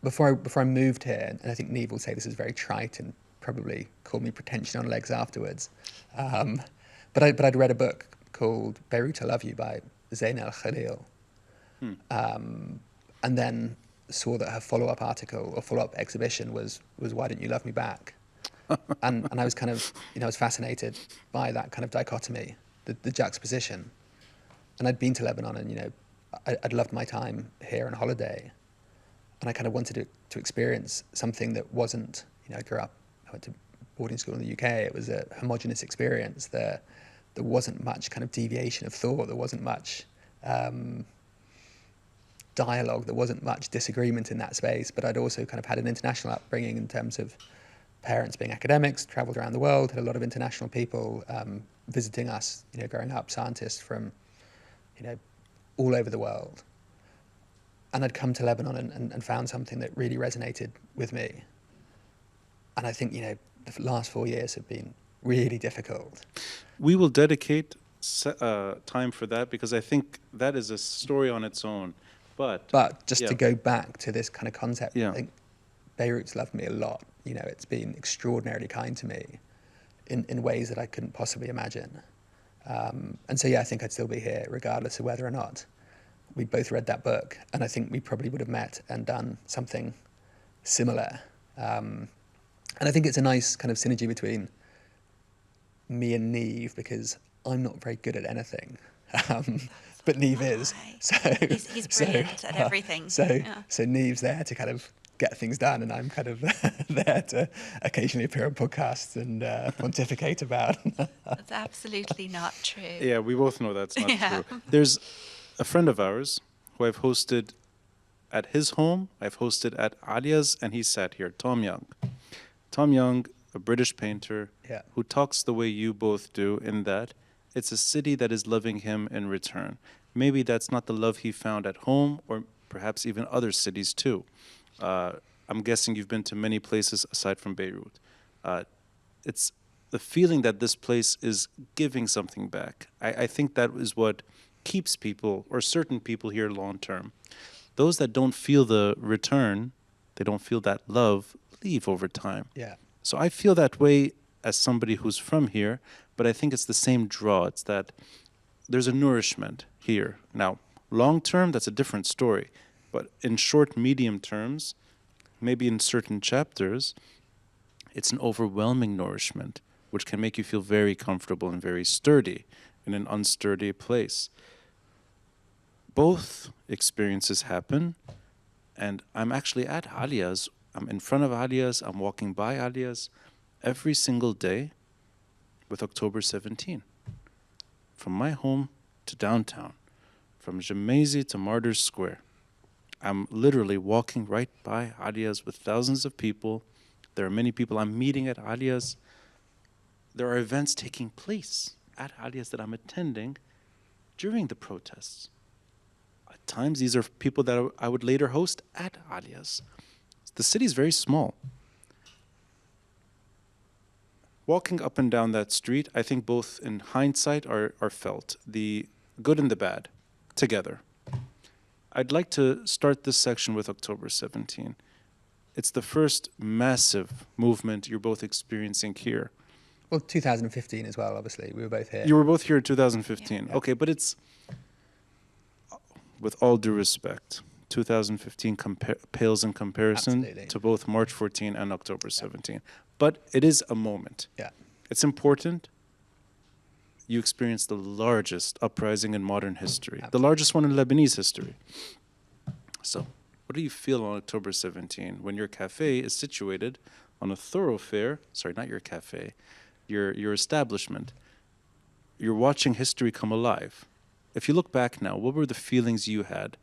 before I moved here, and I think Niamh will say this is very trite and probably call me pretension on legs afterwards. But I'd read a book called Beirut, I Love You by Zayn al-Khalil. And then saw that her follow-up article or follow-up exhibition was Why Don't You Love Me Back? and I was kind of, I was fascinated by that kind of dichotomy, the juxtaposition. And I'd been to Lebanon and, I'd loved my time here on holiday. And I kind of wanted to experience something that wasn't, I went to boarding school in the UK. It was a homogenous experience. There wasn't much kind of deviation of thought. There wasn't much dialogue. There wasn't much disagreement in that space. But I'd also kind of had an international upbringing in terms of parents being academics, traveled around the world, had a lot of international people visiting us, growing up, scientists from, all over the world. And I'd come to Lebanon and found something that really resonated with me. And I think, the last 4 years have been really difficult. We will dedicate time for that because I think that is a story on its own. But just to go back to this kind of concept, I think Beirut's loved me a lot. It's been extraordinarily kind to me in ways that I couldn't possibly imagine. And so, I think I'd still be here regardless of whether or not we'd both read that book. And I think we probably would have met and done something similar. And I think it's a nice kind of synergy between me and Niamh because I'm not very good at anything, but Niamh is. So he's brilliant at everything. So Niamh's there to kind of get things done, and I'm kind of there to occasionally appear on podcasts and pontificate about. That's absolutely not true. Yeah, we both know that's not true. There's a friend of ours who I've hosted at his home, I've hosted at Aaliya's, and he sat here, Tom Young. Tom Young, a British painter who talks the way you both do in that it's a city that is loving him in return. Maybe that's not the love he found at home or perhaps even other cities too. I'm guessing you've been to many places aside from Beirut. It's the feeling that this place is giving something back. I think that is what keeps people or certain people here long term. Those that don't feel the return, they don't feel that love, leave over time. Yeah. So I feel that way as somebody who's from here, but I think it's the same draw. It's that there's a nourishment here. Now, long term, that's a different story. But in short, medium terms, maybe in certain chapters, it's an overwhelming nourishment, which can make you feel very comfortable and very sturdy in an unsturdy place. Both experiences happen, and I'm actually at Aaliya's. I'm in front of Aaliya's. I'm walking by Aaliya's every single day with October 17. From my home to downtown, from Gemezi to Martyrs Square. I'm literally walking right by Aaliya's with thousands of people. There are many people I'm meeting at Aaliya's. There are events taking place at Aaliya's that I'm attending during the protests. At times, these are people that I would later host at Aaliya's. The city is very small. Walking up and down that street, I think both in hindsight are felt, the good and the bad, together. I'd like to start this section with October 17. It's the first massive movement you're both experiencing here. Well, 2015 as well, obviously. We were both here. You were both here in 2015. Yeah. Okay, but it's, with all due respect, 2015 pales in comparison Absolutely. to both March 14 and October 17. But it is a moment. Yeah. It's important. You experienced the largest uprising in modern history, Absolutely. the largest one in Lebanese history. So, what do you feel on October 17 when your cafe is situated on a thoroughfare, sorry, not your cafe, your establishment. You're watching history come alive. If you look back now, what were the feelings you had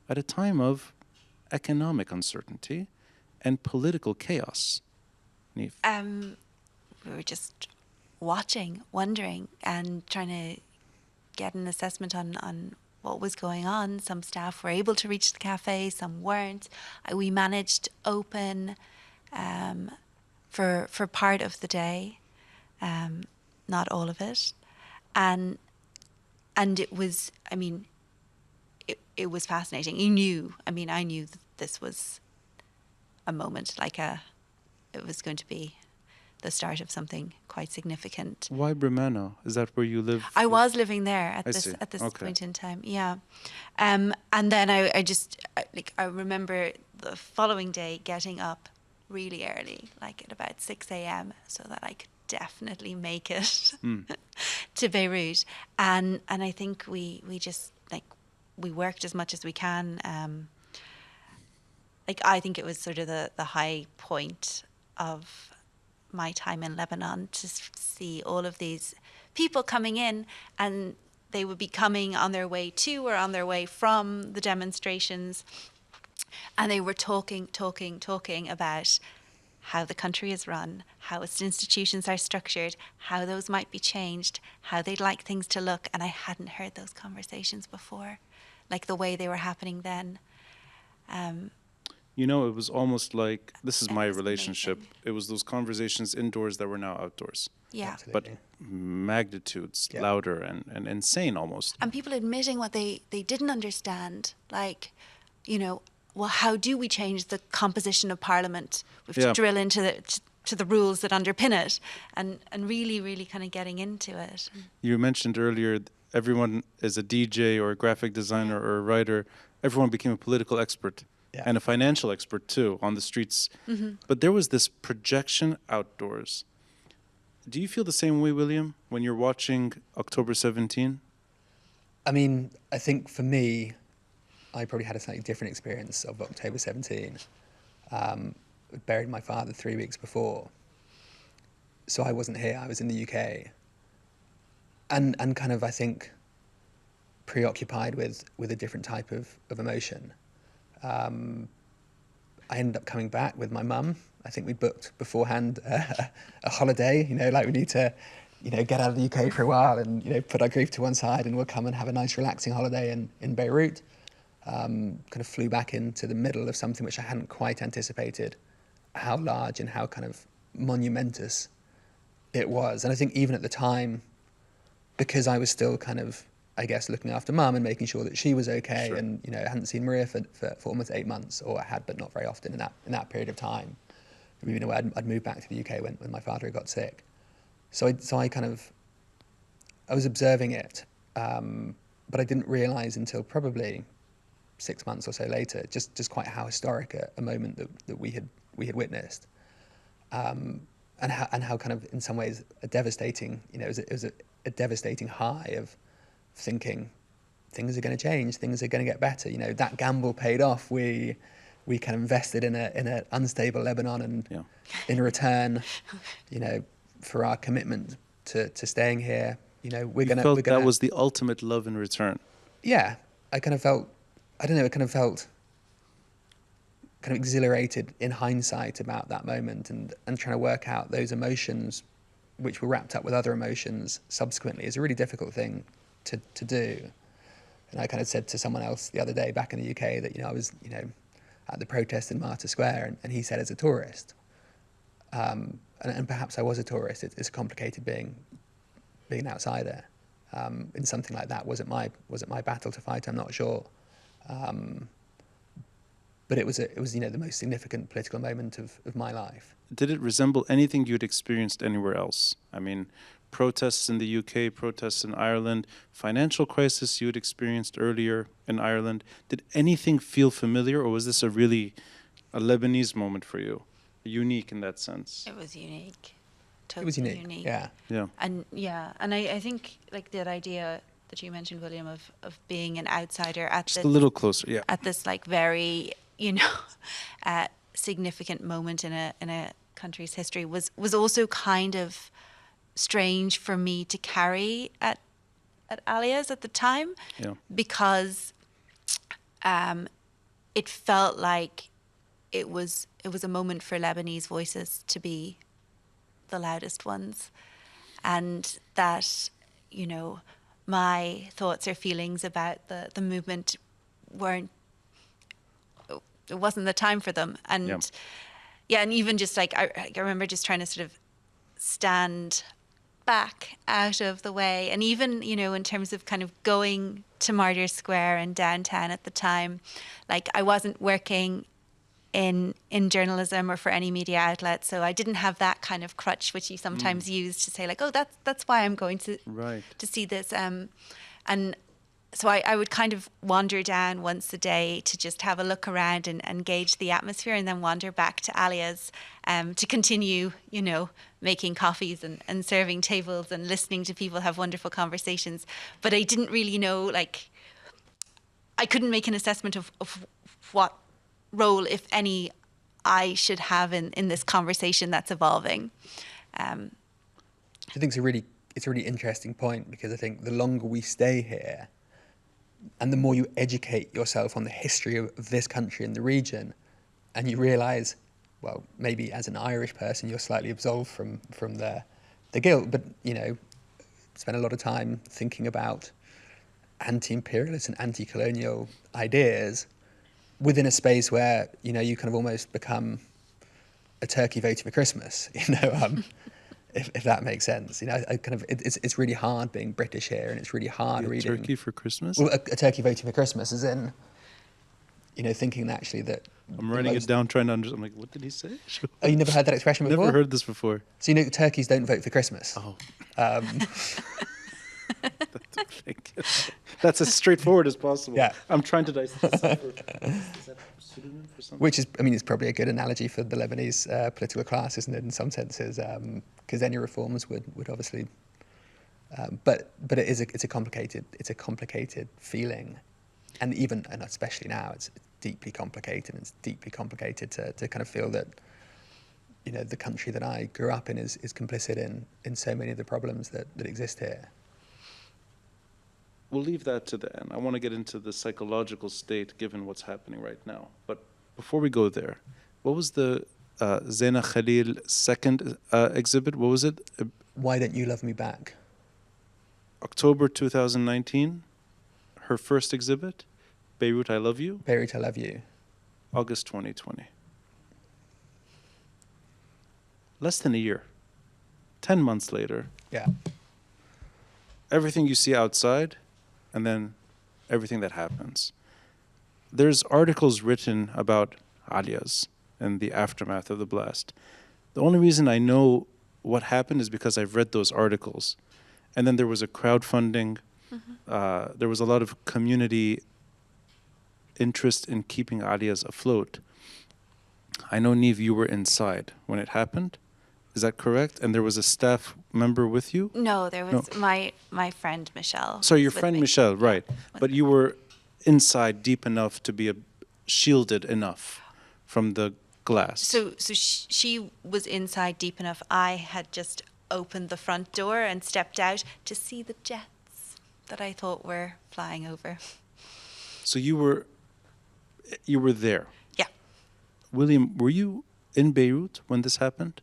at a time of economic uncertainty and political chaos? Niamh? We were just watching, wondering, and trying to get an assessment on what was going on. Some staff were able to reach the cafe, some weren't. We managed open for part of the day, not all of it, and it was. I mean, it was fascinating. I knew that this was a moment, it was going to be the start of something quite significant. Why Bremano? Is that where you live? I was living there at this Okay. point in time, yeah. And then I remember the following day getting up really early, like at about 6 a.m, so that I could definitely make it to Beirut. And I think we just we worked as much as we can. I think it was sort of the high point of my time in Lebanon to see all of these people coming in, and they would be coming on their way to or on their way from the demonstrations, and they were talking about how the country is run, how its institutions are structured, how those might be changed, how they'd like things to look. And I hadn't heard those conversations before, like the way they were happening then. It was almost like, this is my was relationship. amazing. It was those conversations indoors that were now outdoors. Yeah. Absolutely. But magnitudes louder and insane almost. And people admitting what they didn't understand, well, how do we change the composition of Parliament? We have to drill into the rules that underpin it, and really, really kind of getting into it. You mentioned earlier, everyone is a DJ or a graphic designer or a writer. Everyone became a political expert and a financial expert too on the streets. Mm-hmm. But there was this projection outdoors. Do you feel the same way, William, when you're watching October 17? I mean, I think for me, I probably had a slightly different experience of October 17. I buried my father 3 weeks before. So I wasn't here, I was in the UK. And kind of, I think, preoccupied with a different type of emotion. I ended up coming back with my mum. I think we booked beforehand a holiday, we need to, get out of the UK for a while and, put our grief to one side, and we'll come and have a nice relaxing holiday in Beirut. Kind of flew back into the middle of something which I hadn't quite anticipated, how large and how kind of monumentous it was. And I think even at the time, because I was still kind of, I guess, looking after mum and making sure that she was okay, Sure. and I hadn't seen Maria for almost 8 months, or I had, but not very often in that period of time. I'd moved back to the UK when my father got sick, so I was observing it, but I didn't realise until probably 6 months or so later just quite how historic a moment that we had witnessed, and how kind of in some ways a devastating, it was a devastating high of thinking things are going to change, things are going to get better. That gamble paid off. We kind of invested in an unstable Lebanon, and in return, for our commitment to staying here, we're gonna. That was the ultimate love in return. Yeah, I kind of felt, I don't know, kind of exhilarated in hindsight about that moment, and trying to work out those emotions, which were wrapped up with other emotions subsequently, is a really difficult thing to do. And I kind of said to someone else the other day back in the UK that, I was, at the protest in Martyr Square, and he said, as a tourist, and perhaps I was a tourist. It's complicated being an outsider in something like that. Was it my battle to fight? I'm not sure. But it was the most significant political moment of my life. Did it resemble anything you'd experienced anywhere else? I mean, protests in the UK, protests in Ireland, financial crisis you had experienced earlier in Ireland. Did anything feel familiar, or was this a Lebanese moment for you? Unique in that sense? It was unique. Totally It was unique. Yeah. And I think like that idea that you mentioned, William, of being an outsider at Just a little closer, at this like very significant moment in a country's history was also kind of strange for me to carry at Aaliyah's at the time, because it felt like it was a moment for Lebanese voices to be the loudest ones, and that, you know, my thoughts or feelings about the movement it wasn't the time for them. And and even just like I remember just trying to sort of stand back out of the way, and even, you know, in terms of kind of going to Martyrs Square and downtown at the time, like I wasn't working in journalism or for any media outlet, so I didn't have that kind of crutch which you sometimes use to say like, oh, that's why I'm going to see this, and so I would kind of wander down once a day to just have a look around and gauge the atmosphere, and then wander back to Aaliyah's to continue, you know, making coffees and serving tables and listening to people have wonderful conversations. But I didn't really know, like, I couldn't make an assessment of what role, if any, I should have in this conversation that's evolving. I think it's a really interesting point, because I think the longer we stay here, and the more you educate yourself on the history of this country and the region, and you realise, well, maybe as an Irish person you're slightly absolved from the guilt, but, you know, spend a lot of time thinking about anti-imperialist and anti-colonial ideas within a space where, you know, you kind of almost become a turkey voting for Christmas, you know, if that makes sense. You know, I kind of, it's really hard being British here, and it's really hard reading. Turkey for Christmas? Well, a turkey voting for Christmas, as in, you know, thinking that actually that... I'm writing it down, trying to understand. I'm like, what did he say? Oh, you never heard that expression before? Never heard this before. So, you know, turkeys don't vote for Christmas. Oh. That's as straightforward as possible. Yeah. I'm trying to dissect. Is that a pseudonym for something? Which is, I mean, it's probably a good analogy for the Lebanese political class, isn't it, in some senses? Because any reforms would obviously, but it's a complicated feeling, and especially now, it's deeply complicated. And it's deeply complicated to kind of feel that, you know, the country that I grew up in is complicit in so many of the problems that exist here. We'll leave that to the end. I want to get into the psychological state given what's happening right now. But before we go there, what was the Zena Khalil second exhibit? What was it? Why Don't You Love Me Back? October 2019, her first exhibit. Beirut, I Love You. Beirut, I Love You. August 2020. Less than a year. 10 months later. Yeah. Everything you see outside, and then everything that happens. There's articles written about Aaliyah's and the aftermath of the blast. The only reason I know what happened is because I've read those articles. And then there was a crowdfunding. There was a lot of community interest in keeping Aaliyah's afloat. I know, Niamh, you were inside when it happened. Is that correct? And there was a staff member with you? No, there was my friend Michelle. Sorry, your friend Michelle, right. But you were inside deep enough to be shielded enough from the glass. So she was inside deep enough. I had just opened the front door and stepped out to see the jets that I thought were flying over. So you were there? Yeah. William, were you in Beirut when this happened?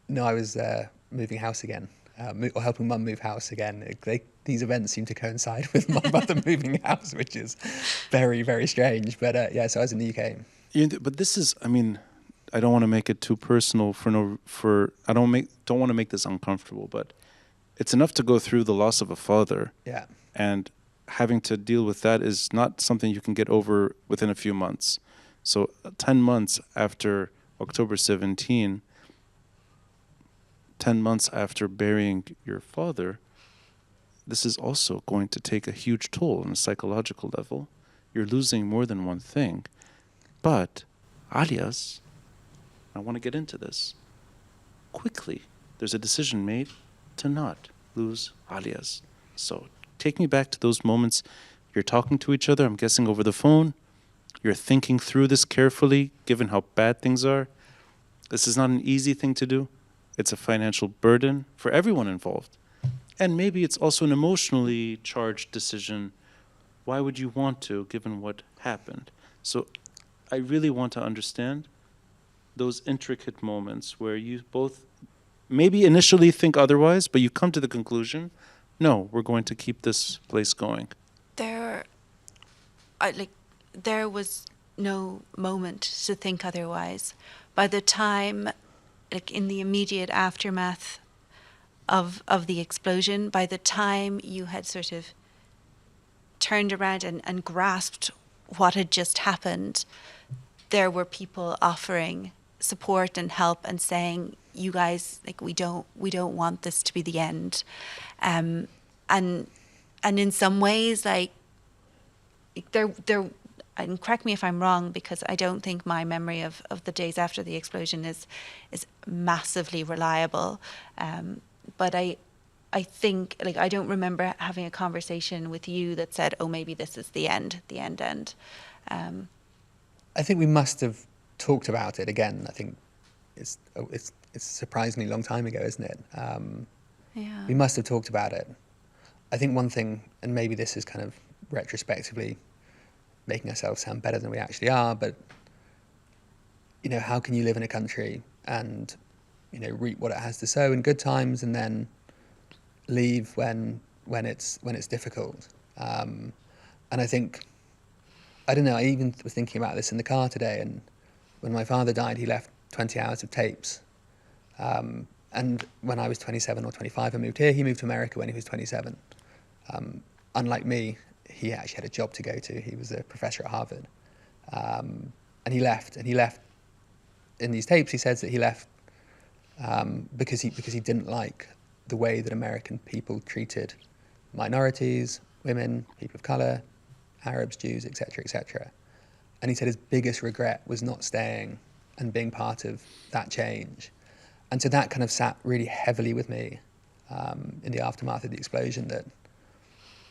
No, I was moving house again, or helping Mum move house again. These events seem to coincide with my mother moving house, which is very, very strange. But yeah, so I was in the UK. But this is, I mean, I don't want to make it too personal I don't want to make this uncomfortable, but it's enough to go through the loss of a father. Yeah. And having to deal with that is not something you can get over within a few months. So 10 months after October 17, 10 months after burying your father, this is also going to take a huge toll on a psychological level. You're losing more than one thing. But Aaliyah's, I want to get into this. Quickly, there's a decision made to not lose Aaliyah's. So take me back to those moments. You're talking to each other, I'm guessing over the phone. You're thinking through this carefully, given how bad things are. This is not an easy thing to do. It's a financial burden for everyone involved. And maybe it's also an emotionally charged decision. Why would you want to, given what happened? So I really want to understand those intricate moments where you both maybe initially think otherwise, but you come to the conclusion, no, we're going to keep this place going. There was no moment to think otherwise. By the time, in the immediate aftermath of the explosion, by the time you had sort of turned around and grasped what had just happened, there were people offering support and help and saying, you guys, we don't want this to be the end. And in some ways, there and correct me if I'm wrong, because I don't think my memory of the days after the explosion is massively reliable. But I think, I don't remember having a conversation with you that said, oh, maybe this is the end. I think we must have talked about it again. I think it's a surprisingly long time ago, isn't it? Yeah. We must have talked about it. I think one thing, and maybe this is kind of retrospectively making ourselves sound better than we actually are, but how can you live in a country and reap what it has to sow in good times and then leave when it's difficult? And I think, I don't know, I even was thinking about this in the car today, and when my father died, he left 20 hours of tapes. And when I was 27 or 25 and moved here, he moved to America when he was 27. Unlike me, he actually had a job to go to. He was a professor at Harvard. And he left. And he left, in these tapes, he says that he left because he didn't like the way that American people treated minorities, women, people of colour, Arabs, Jews, etc., etc. And he said his biggest regret was not staying and being part of that change. And so that kind of sat really heavily with me in the aftermath of the explosion, that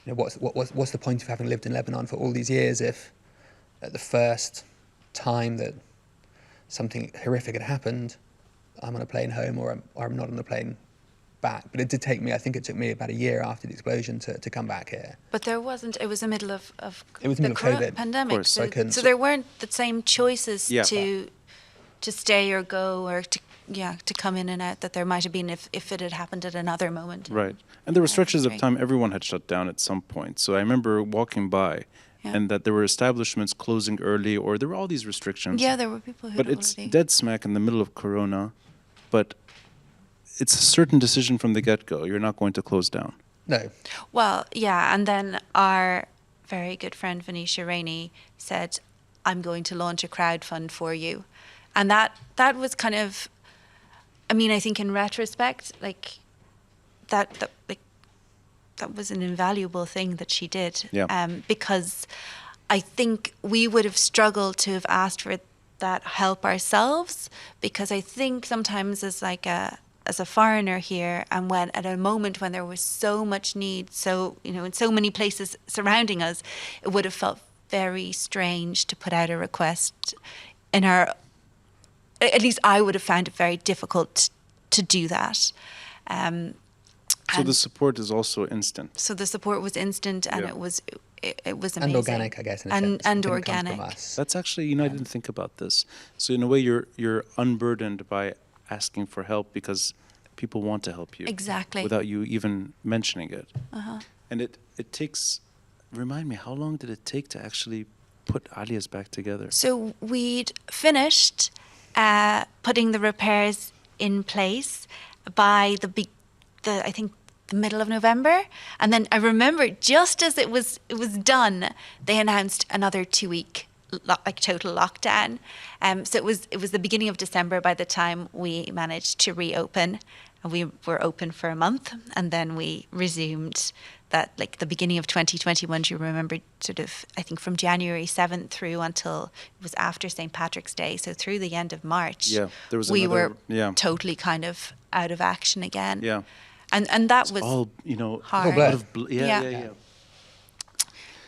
what's the point of having lived in Lebanon for all these years if at the first time that something horrific had happened, I'm on a plane home or I'm not on a plane back. But it took me about a year after the explosion to come back here. But there wasn't, it was the middle of it was the middle of COVID. Pandemic. Of course, so there weren't the same choices Yeah. to stay or go or to come in and out that there might have been if it had happened at another moment. Right. And there were stretches of Right. time everyone had shut down at some point. So I remember walking by and that there were establishments closing early, or there were all these restrictions. Yeah, there were people who But had it's already... dead smack in the middle of Corona. But it's a certain decision from the get-go. You're not going to close down. No. Well, yeah, and then our very good friend Venetia Rainey said, I'm going to launch a crowdfund for you. And that was kind of, I think in retrospect, that was an invaluable thing that she did. Yeah. Because I think we would have struggled to have asked for that help ourselves, because I think sometimes as a foreigner here, and when at a moment when there was so much need, in so many places surrounding us, it would have felt very strange to put out a request at least I would have found it very difficult to do that. So the support is also instant. So the support was instant, and Yeah. it was amazing. And organic, I guess, in a sense. It And didn't come from organic. us. That's actually, I didn't think about this. So in a way, you're unburdened by asking for help because people want to help you. Exactly. Without you even mentioning it. Uh-huh. And it takes, remind me, how long did it take to actually put Aaliya's back together? So we'd finished putting the repairs in place by I think the middle of November, and then I remember just as it was done, they announced another 2-week total lockdown. So it was the beginning of December by the time we managed to reopen, and we were open for a month, and then we resumed that the beginning of 2021. Do you remember I think from January 7th through until it was after St. Patrick's Day, so through the end of March. Yeah, there was we another, were totally kind of out of action again. Yeah. And that was all, hard. blur. Yeah.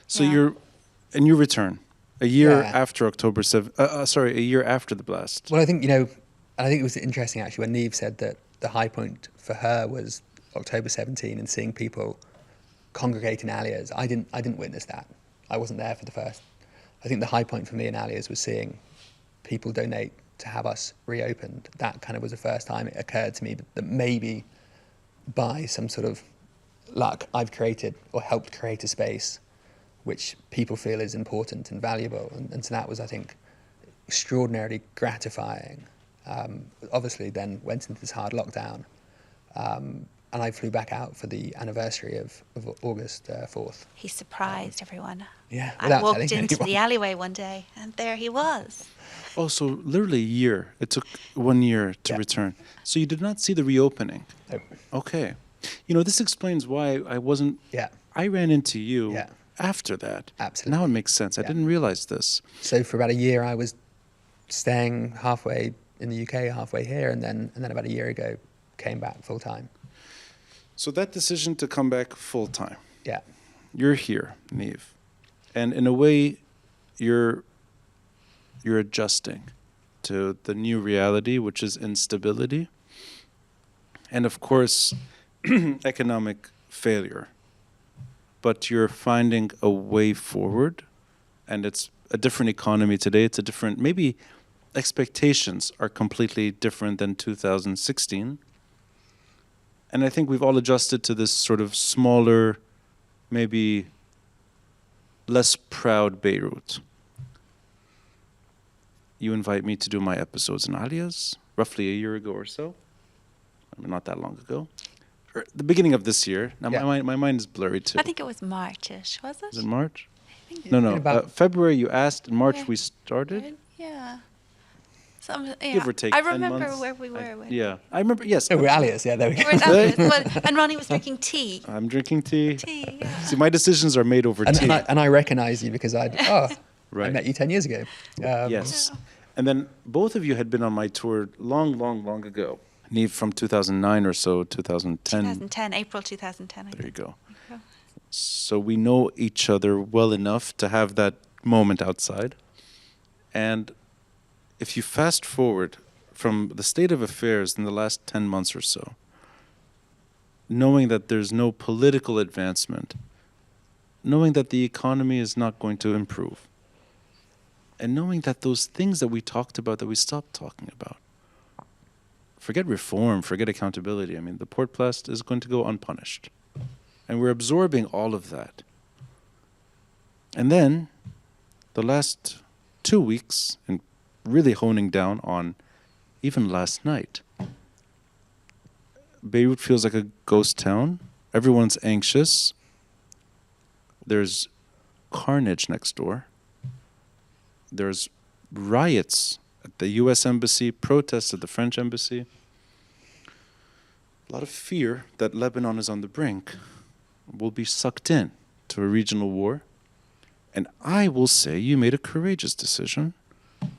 So you return a year Yeah. after October 7th, a year after the blast. Well, I think, and I think it was interesting actually when Niamh said that the high point for her was October 17 and seeing people congregate in Aaliyah's. I didn't witness that. I wasn't there for the first. I think the high point for me in Aaliyah's was seeing people donate to have us reopened. That kind of was the first time it occurred to me that maybe by some sort of luck I've created or helped create a space which people feel is important and valuable. And so that was, I think, extraordinarily gratifying. Obviously then went into this hard lockdown. And I flew back out for the anniversary of August 4th. He surprised everyone. Yeah, I walked into the alleyway one day, and there he was. Oh, so literally a year. It took 1 year to return. So you did not see the reopening? Nope. Okay. You know, this explains why I wasn't... Yeah. I ran into you after that. Absolutely. Now it makes sense. I didn't realize this. So for about a year, I was staying halfway in the UK, halfway here, and then about a year ago, came back full time. So that decision to come back full time. Yeah. You're here, Niamh. And in a way, you're adjusting to the new reality, which is instability. And of course, economic failure. But you're finding a way forward. And it's a different economy today. It's a different, maybe expectations are completely different than 2016. And I think we've all adjusted to this sort of smaller, maybe less proud Beirut. You invite me to do my episodes in Aaliyah's roughly a year ago or so. I mean, not that long ago. Or the beginning of this year. Now, my mind is blurry too. I think it was March-ish, was it? Was it March? I think No. February you asked. In March we started. Yeah. Give or take I 10 remember months. where we were. I remember, yes. Oh, we're Aaliyah's, there we go. We were at Aaliyah's, and Ronnie was drinking tea. I'm drinking tea. Tea, yeah. See, my decisions are made over tea. And I recognise you because I met you 10 years ago. Yes. And then both of you had been on my tour long ago. Niamh from 2009 or so, 2010. 2010, April 2010. There you go. So we know each other well enough to have that moment outside. And if you fast forward from the state of affairs in the last 10 months or so, knowing that there's no political advancement, knowing that the economy is not going to improve, and knowing that those things that we talked about, that we stopped talking about, forget reform, forget accountability. I mean, the Port Plast is going to go unpunished. And we're absorbing all of that. And then the last 2 weeks, and really honing down on even last night, Beirut feels like a ghost town. Everyone's anxious. There's carnage next door. There's riots at the U.S. Embassy, protests at the French Embassy. A lot of fear that Lebanon is on the brink, will be sucked in to a regional war. And I will say you made a courageous decision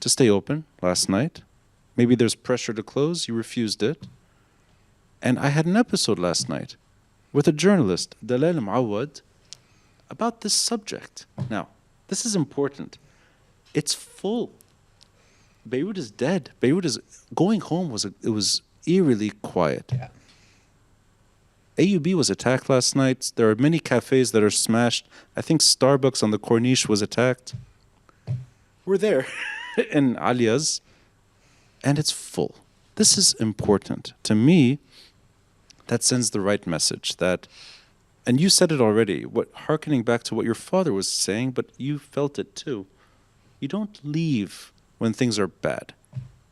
to stay open last night. Maybe there's pressure to close. You refused it. And I had an episode last night with a journalist, Dalal Mawad, about this subject. Now, this is important. It's full. Beirut is dead. Beirut is going home. It was eerily quiet. Yeah. AUB was attacked last night. There are many cafes that are smashed. I think Starbucks on the Corniche was attacked. We're there in Aaliyah's, and it's full. This is important. To me, that sends the right message that, and you said it already, hearkening back to what your father was saying, but you felt it too. You don't leave when things are bad.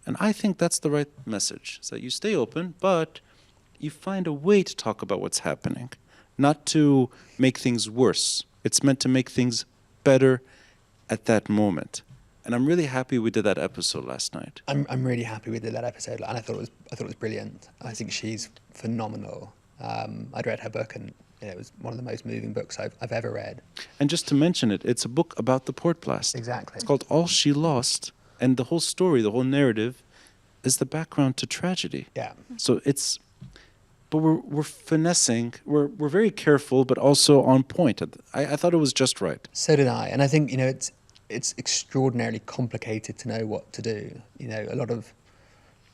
And I think that's the right message, is that you stay open, but you find a way to talk about what's happening, not to make things worse. It's meant to make things better at that moment. And I'm really happy we did that episode last night. I'm really happy we did that episode, and I thought it was brilliant. I think she's phenomenal. I'd read her book, and it was one of the most moving books I've ever read. And just to mention it, it's a book about the Port Plast. Exactly. It's called All She Lost, and the whole story, the whole narrative, is the background to tragedy. Yeah. So it's. But we're finessing. We're very careful, but also on point. I thought it was just right. So did I, and I think it's extraordinarily complicated to know what to do. A lot of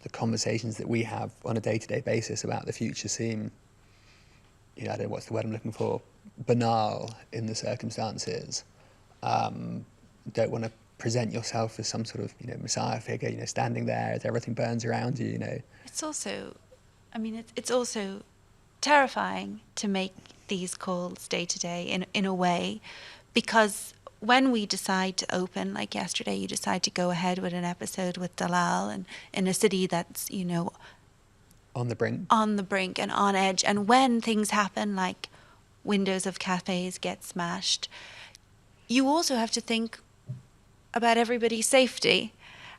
the conversations that we have on a day-to-day basis about the future seem, I don't know what's the word I'm looking for, banal in the circumstances. Don't want to present yourself as some sort of, messiah figure, standing there as everything burns around you, It's also, it's also terrifying to make these calls day to day in a way, because when we decide to open, like yesterday, you decide to go ahead with an episode with Dalal and in a city that's, on the brink and on edge. And when things happen, like windows of cafes get smashed, you also have to think about everybody's safety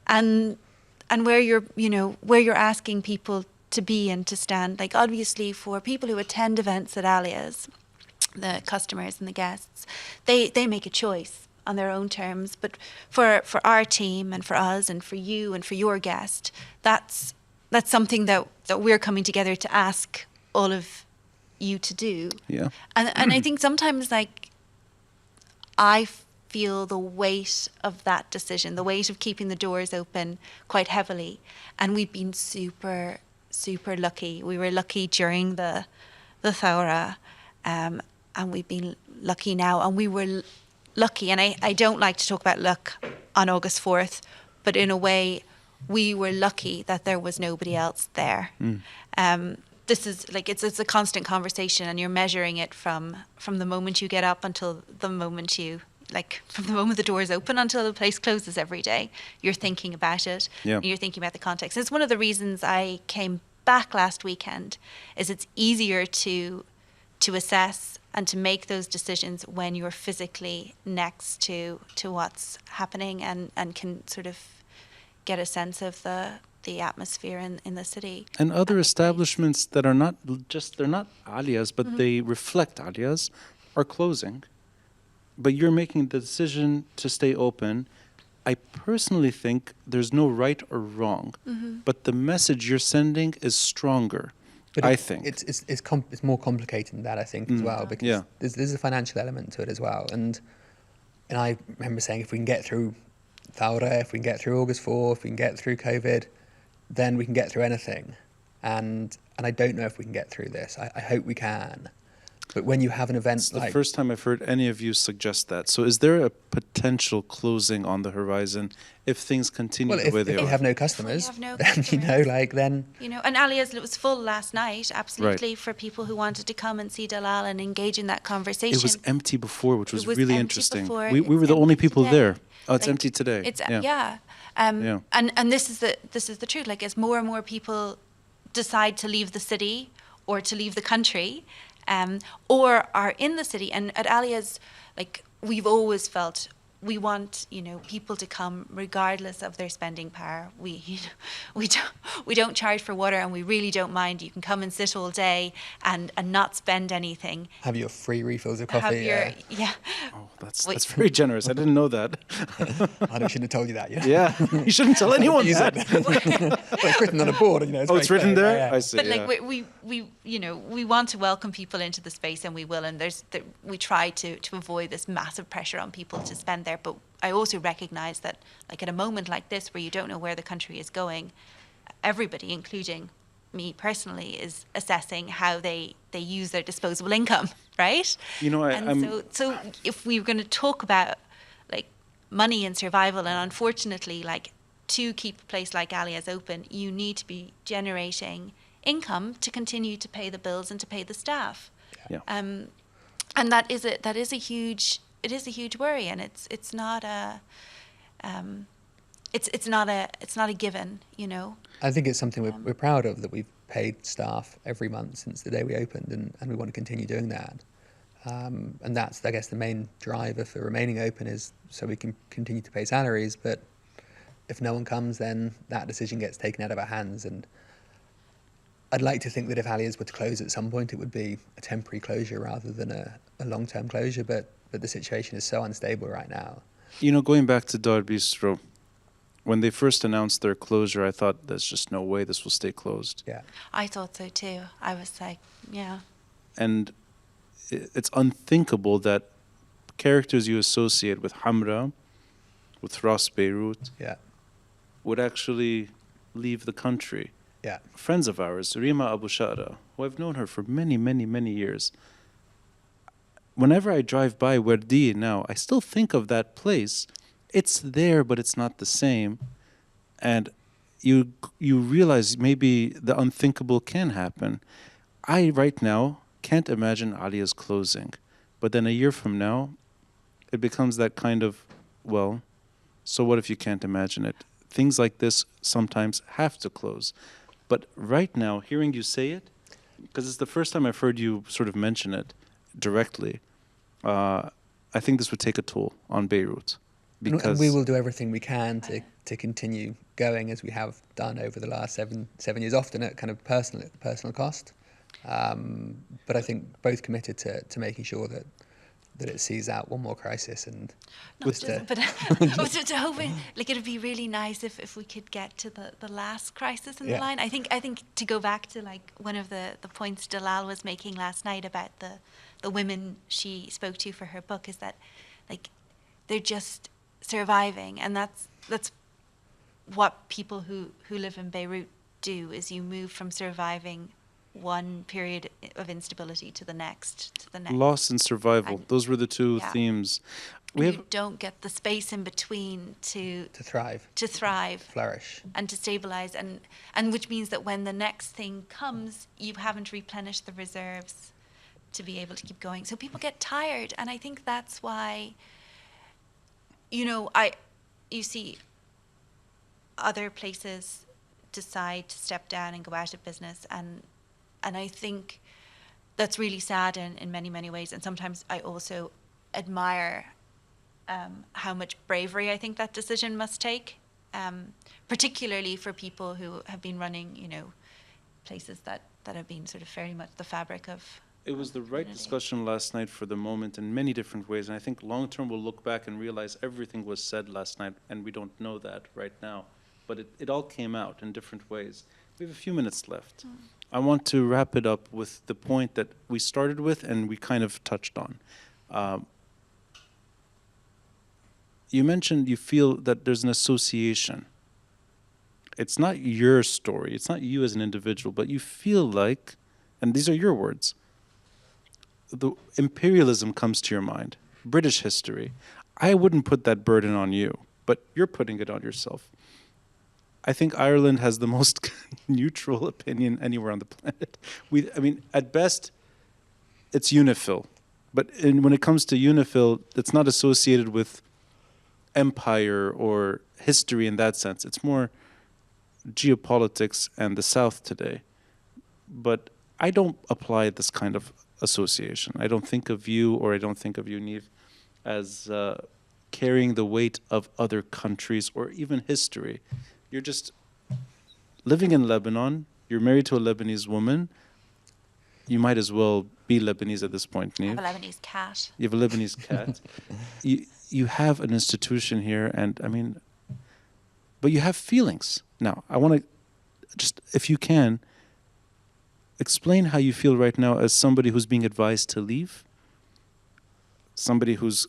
and where you're asking people to be and to stand. Like, obviously, for people who attend events at Aaliyah's, the customers and the guests, they make a choice on their own terms. But for our team and for us and for you and for your guest, that's something that we're coming together to ask all of you to do. Yeah. And I think sometimes, like, I feel the weight of that decision, the weight of keeping the doors open quite heavily. And we've been super, super lucky. We were lucky during the Thawra, and we've been lucky now. And we were lucky, and I don't like to talk about luck on August 4th, but in a way, we were lucky that there was nobody else there. This is like, it's a constant conversation, and you're measuring it from the moment you get up until the moment from the moment the doors open until the place closes every day. You're thinking about it. Yeah. And you're thinking about the context. It's one of the reasons I came back last weekend, is it's easier to assess and to make those decisions when you're physically next to what's happening and can sort of get a sense of the atmosphere in the city. And other establishments that are not they're not Aaliyah's, but they reflect Aaliyah's, are closing. But you're making the decision to stay open. I personally think there's no right or wrong, but the message you're sending is stronger. But I think it's more complicated than that, I think, as well, because there's a financial element to it as well. And I remember saying, if we can get through Thawra, if we can get through August 4, if we can get through COVID, then we can get through anything. And I don't know if we can get through this. I hope we can. But when you have an event it's the first time I've heard any of you suggest that. So is there a potential closing on the horizon if things continue the way they are? If you have no customers, then, then... and Aaliyah's, it was full last night, absolutely, Right. for people who wanted to come and see Dalal and engage in that conversation. It was empty before, which was really interesting. Before, we were the only people today. there. Oh, it's empty today. It's yeah. And this is the truth. Like, as more and more people decide to leave the city or to leave the country, or are in the city, and at Aaliyah's, like, we've always felt we want, people to come regardless of their spending power. We don't charge for water, and we really don't mind. You can come and sit all day and not spend anything. Have your free refills of coffee. Oh, that's very generous. I didn't know that. I shouldn't have told you that. Yeah, you shouldn't tell anyone that. Well, it's written on a board. It's written there. Yeah. I see. But like we want to welcome people into the space, and we will. And we try to avoid this massive pressure on people to spend there. But I also recognise that, like, at a moment like this where you don't know where the country is going, everybody, including me personally, is assessing how they use their disposable income, right? So if we were going to talk about, like, money and survival, and unfortunately, like, to keep a place like Aaliyah's open, you need to be generating income to continue to pay the bills and to pay the staff. Yeah. And that is a huge worry, and it's not a given, I think it's something we're proud of, that we've paid staff every month since the day we opened, and we want to continue doing that. And that's, I guess, the main driver for remaining open, is so we can continue to pay salaries. But if no one comes, then that decision gets taken out of our hands. And I'd like to think that if Aaliyah's were to close at some point, it would be a temporary closure rather than a long-term closure. But the situation is so unstable right now. Going back to Dar Bistro, when they first announced their closure, I thought there's just no way this will stay closed. Yeah, I thought so too. I was like, yeah. And it's unthinkable that characters you associate with Hamra, with Ross Beirut, yeah, would actually leave the country. Yeah. Friends of ours, Rima Abu Shara, who I've known her for many, many, many years. Whenever I drive by Wardi now, I still think of that place. It's there, but it's not the same. And you realize maybe the unthinkable can happen. I, right now, can't imagine Aaliya's closing. But then a year from now, it becomes that kind of, well, so what if you can't imagine it? Things like this sometimes have to close. But right now, hearing you say it, because it's the first time I've heard you sort of mention it directly, I think this would take a toll on Beirut. And we will do everything we can to continue going as we have done over the last seven years, often at kind of personal cost. But I think both committed to making sure that it sees out one more crisis and but hoping like it'd be really nice if we could get to the last crisis in the line. I think to go back to like one of the points Dalal was making last night about the women she spoke to for her book is that like they're just surviving, and that's what people who live in Beirut do, is you move from surviving one period of instability to the next. Loss and survival. Those were the two themes. You don't get the space in between to thrive, flourish, and to stabilize, and which means that when the next thing comes, you haven't replenished the reserves to be able to keep going. So people get tired, and I think that's why, you see other places decide to step down and go out of business, and I think that's really sad in many, many ways. And sometimes I also admire how much bravery I think that decision must take, particularly for people who have been running, places that have been sort of very much the fabric of. It was the right discussion last night for the moment in many different ways. And I think long term we'll look back and realize everything was said last night, and we don't know that right now. But it all came out in different ways. We have a few minutes left. I want to wrap it up with the point that we started with and we kind of touched on. You mentioned you feel that there's an association. It's not your story. It's not you as an individual, but you feel like, and these are your words, the imperialism comes to your mind, British history. I wouldn't put that burden on you, but you're putting it on yourself. I think Ireland has the most neutral opinion anywhere on the planet. At best, it's UNIFIL. But when it comes to UNIFIL, it's not associated with empire or history in that sense. It's more geopolitics and the South today. But I don't apply this kind of association. I don't think of you, or I don't think of you, Niamh, as carrying the weight of other countries or even history. You're just living in Lebanon. You're married to a Lebanese woman. You might as well be Lebanese at this point, Niamh. I have a Lebanese cat. You have a Lebanese cat. You have an institution here, and but you have feelings. Now, I want to just, if you can, explain how you feel right now as somebody who's being advised to leave, somebody whose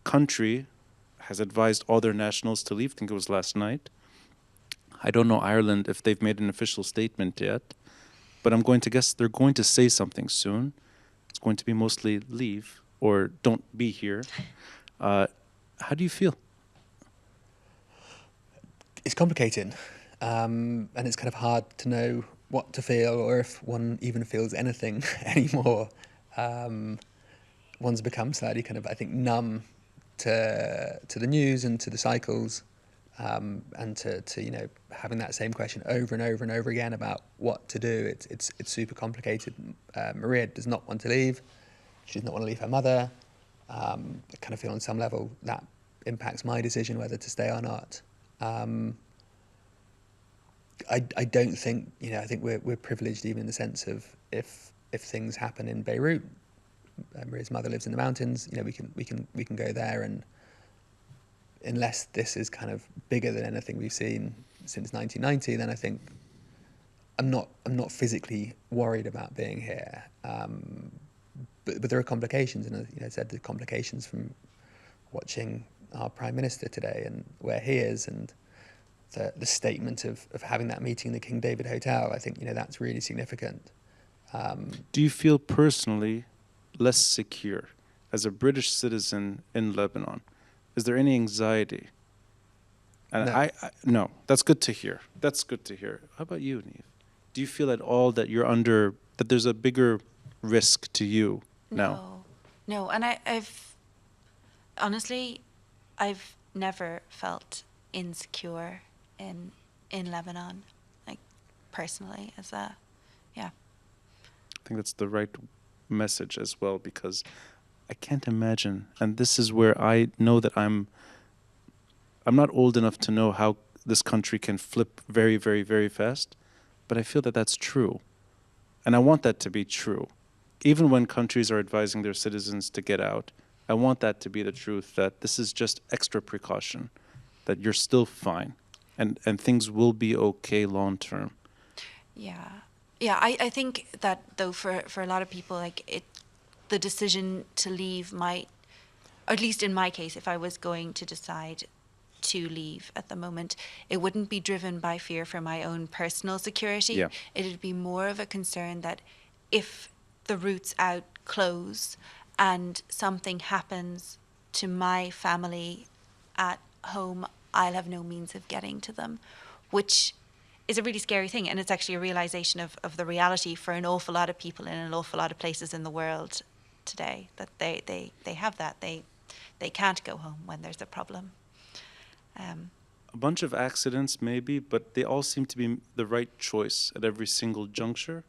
country has advised all their nationals to leave. I think it was last night. I don't know Ireland if they've made an official statement yet, but I'm going to guess they're going to say something soon. It's going to be mostly leave or don't be here. How do you feel? It's complicated, and it's kind of hard to know what to feel, or if one even feels anything anymore. One's become slightly kind of, I think, numb to the news and to the cycles. And to having that same question over and over and over again about what to do. It's super complicated. Maria does not want to leave. She does not want to leave her mother. I kind of feel on some level that impacts my decision whether to stay or not. I don't think I think we're privileged even in the sense of if things happen in Beirut, Maria's mother lives in the mountains. We can go there, and unless this is kind of bigger than anything we've seen since 1990, then I think I'm not physically worried about being here. But there are complications, and I said the complications from watching our Prime Minister today and where he is, and the statement of having that meeting in the King David Hotel. I think, that's really significant. Do you feel personally less secure as a British citizen in Lebanon? Is there any anxiety? And No. no, that's good to hear. That's good to hear. How about you, Niamh? Do you feel at all that that there's a bigger risk to you now? No. And I've never felt insecure in Lebanon, like personally, I think that's the right message as well, because I can't imagine, and this is where I know that I'm not old enough to know how this country can flip very, very, very fast, but I feel that that's true. And I want that to be true. Even when countries are advising their citizens to get out, I want that to be the truth, that this is just extra precaution, that you're still fine, and things will be okay long term. Yeah, I think that though for a lot of people, the decision to leave might, or at least in my case, if I was going to decide to leave at the moment, it wouldn't be driven by fear for my own personal security. Yeah. It'd be more of a concern that if the routes out close and something happens to my family at home, I'll have no means of getting to them, which is a really scary thing. And it's actually a realization of the reality for an awful lot of people in an awful lot of places in the world today, that they have that. They can't go home when there's a problem. A bunch of accidents maybe, but they all seem to be the right choice at every single juncture.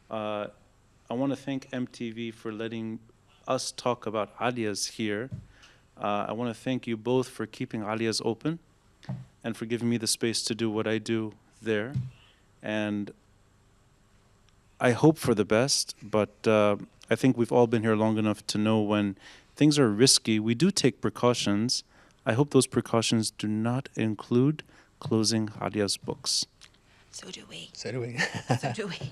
I want to thank MTV for letting us talk about Aaliyah's here. I want to thank you both for keeping Aaliyah's open and for giving me the space to do what I do there. And I hope for the best, but I think we've all been here long enough to know when things are risky, we do take precautions. I hope those precautions do not include closing Aaliyah's books. So do we. So do we. So do we.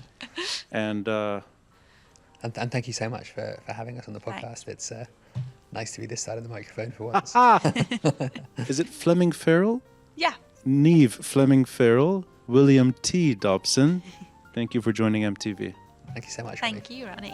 And and thank you so much for having us on the podcast. It's nice to be this side of the microphone for once. Is it Fleming-Farrell? Yeah. Niamh Fleming-Farrell, William T. Dobson. Thank you for joining MTV. Thank you so much, Ronnie. Thank you, Ronnie.